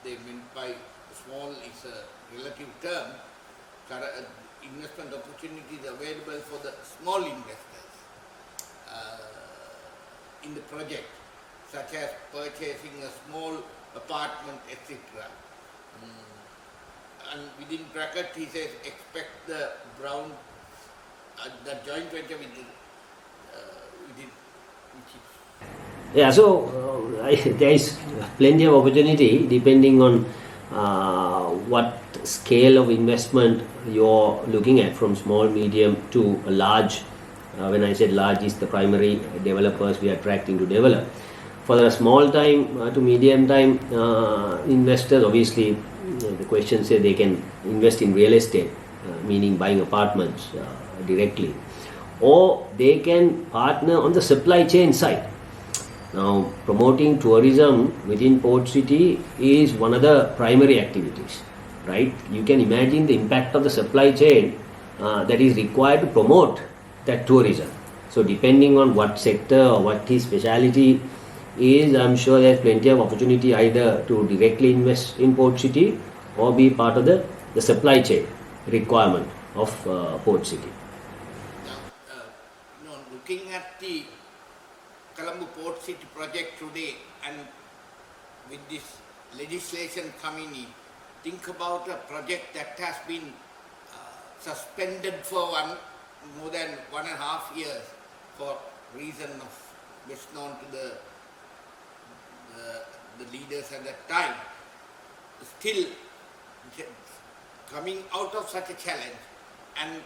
they mean by small. Is a relative term. Investment opportunities available for the small investors in the project, such as purchasing a small apartment, etc. And within bracket he says expect the Brown, the joint venture with within which is. Yeah, so there is plenty of opportunity depending on what scale of investment you're looking at, from small, medium to a large. When I said large, is the primary developers we are attracting to develop. For the small time to medium time investors, obviously the question says they can invest in real estate, meaning buying apartments directly, or they can partner on the supply chain side. Now, promoting tourism within Port City is one of the primary activities, right? You can imagine the impact of the supply chain that is required to promote that tourism. So, depending on what sector or what his speciality is, I'm sure there's plenty of opportunity either to directly invest in Port City or be part of the supply chain requirement of Port City. Now, looking at the Colombo Port City project today, and with this legislation coming in, think about a project that has been suspended for more than 1.5 years for reason of best known to the leaders at that time. Still coming out of such a challenge and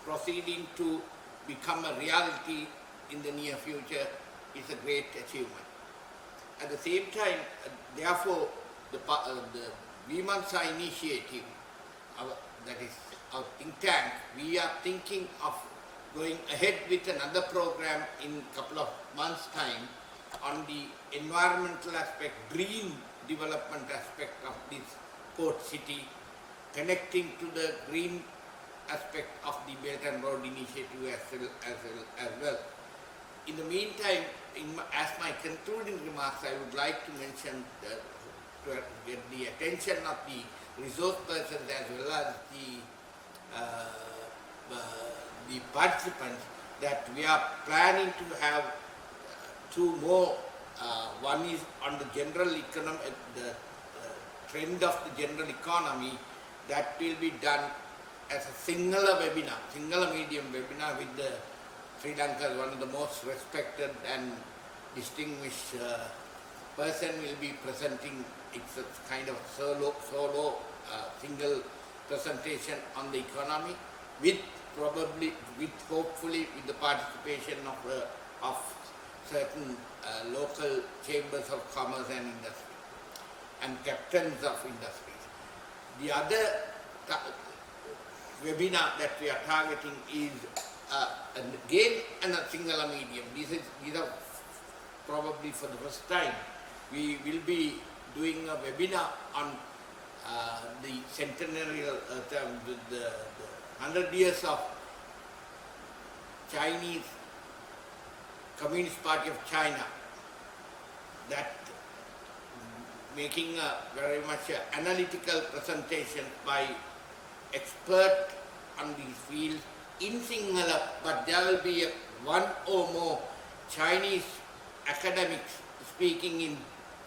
proceeding to become a reality in the near future is a great achievement. At the same time, therefore, the Vimansa initiative, that is our think tank, we are thinking of going ahead with another program in a couple of months' time on the environmental aspect, green development aspect of this Port City, connecting to the green aspect of the Belt and Road Initiative as well. In the meantime, as my concluding remarks, I would like to mention to get the attention of the resource persons as well as the participants that we are planning to have two more. One is on the general economy, the trend of the general economy, that will be done as a single webinar, single medium webinar with the Sri Lanka, one of the most respected and distinguished person will be presenting. It's a kind of solo single presentation on the economy, with hopefully with the participation of certain local chambers of commerce and industry and captains of industries. The other webinar that we are targeting is again a single medium. These are probably for the first time. We will be doing a webinar on the centenarial, the 100 years of Chinese Communist Party of China, that making a very much analytical presentation by expert on these fields in Sinhala, but there will be one or more Chinese academics speaking in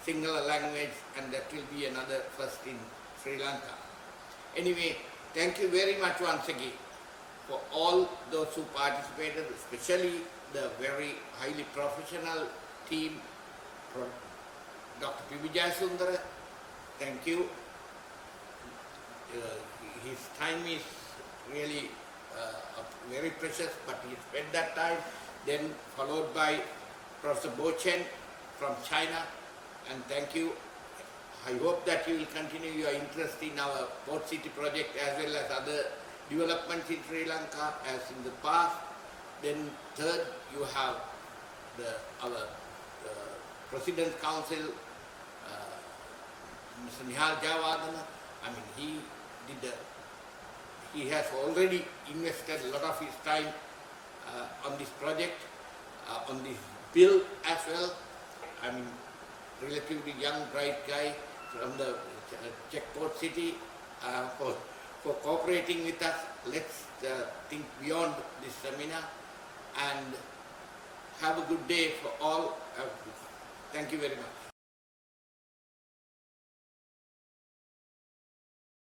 Sinhala language, and that will be another first in Sri Lanka. Anyway, thank you very much once again for all those who participated, especially the very highly professional team from Dr. P. Vijayasundara. Thank you. His time is really very precious, but he spent that time. Then followed by Professor Bo Chen from China, and thank you. I hope that you will continue your interest in our Port City project as well as other developments in Sri Lanka as in the past. Then third, you have our President's Council, Mr. Nihal Jayawardena. I mean, he has already invested a lot of his time on this project, on this bill as well. I mean, relatively young, bright guy from the Czech Port City for cooperating with us. Let's think beyond this seminar and have a good day for all. Thank you very much.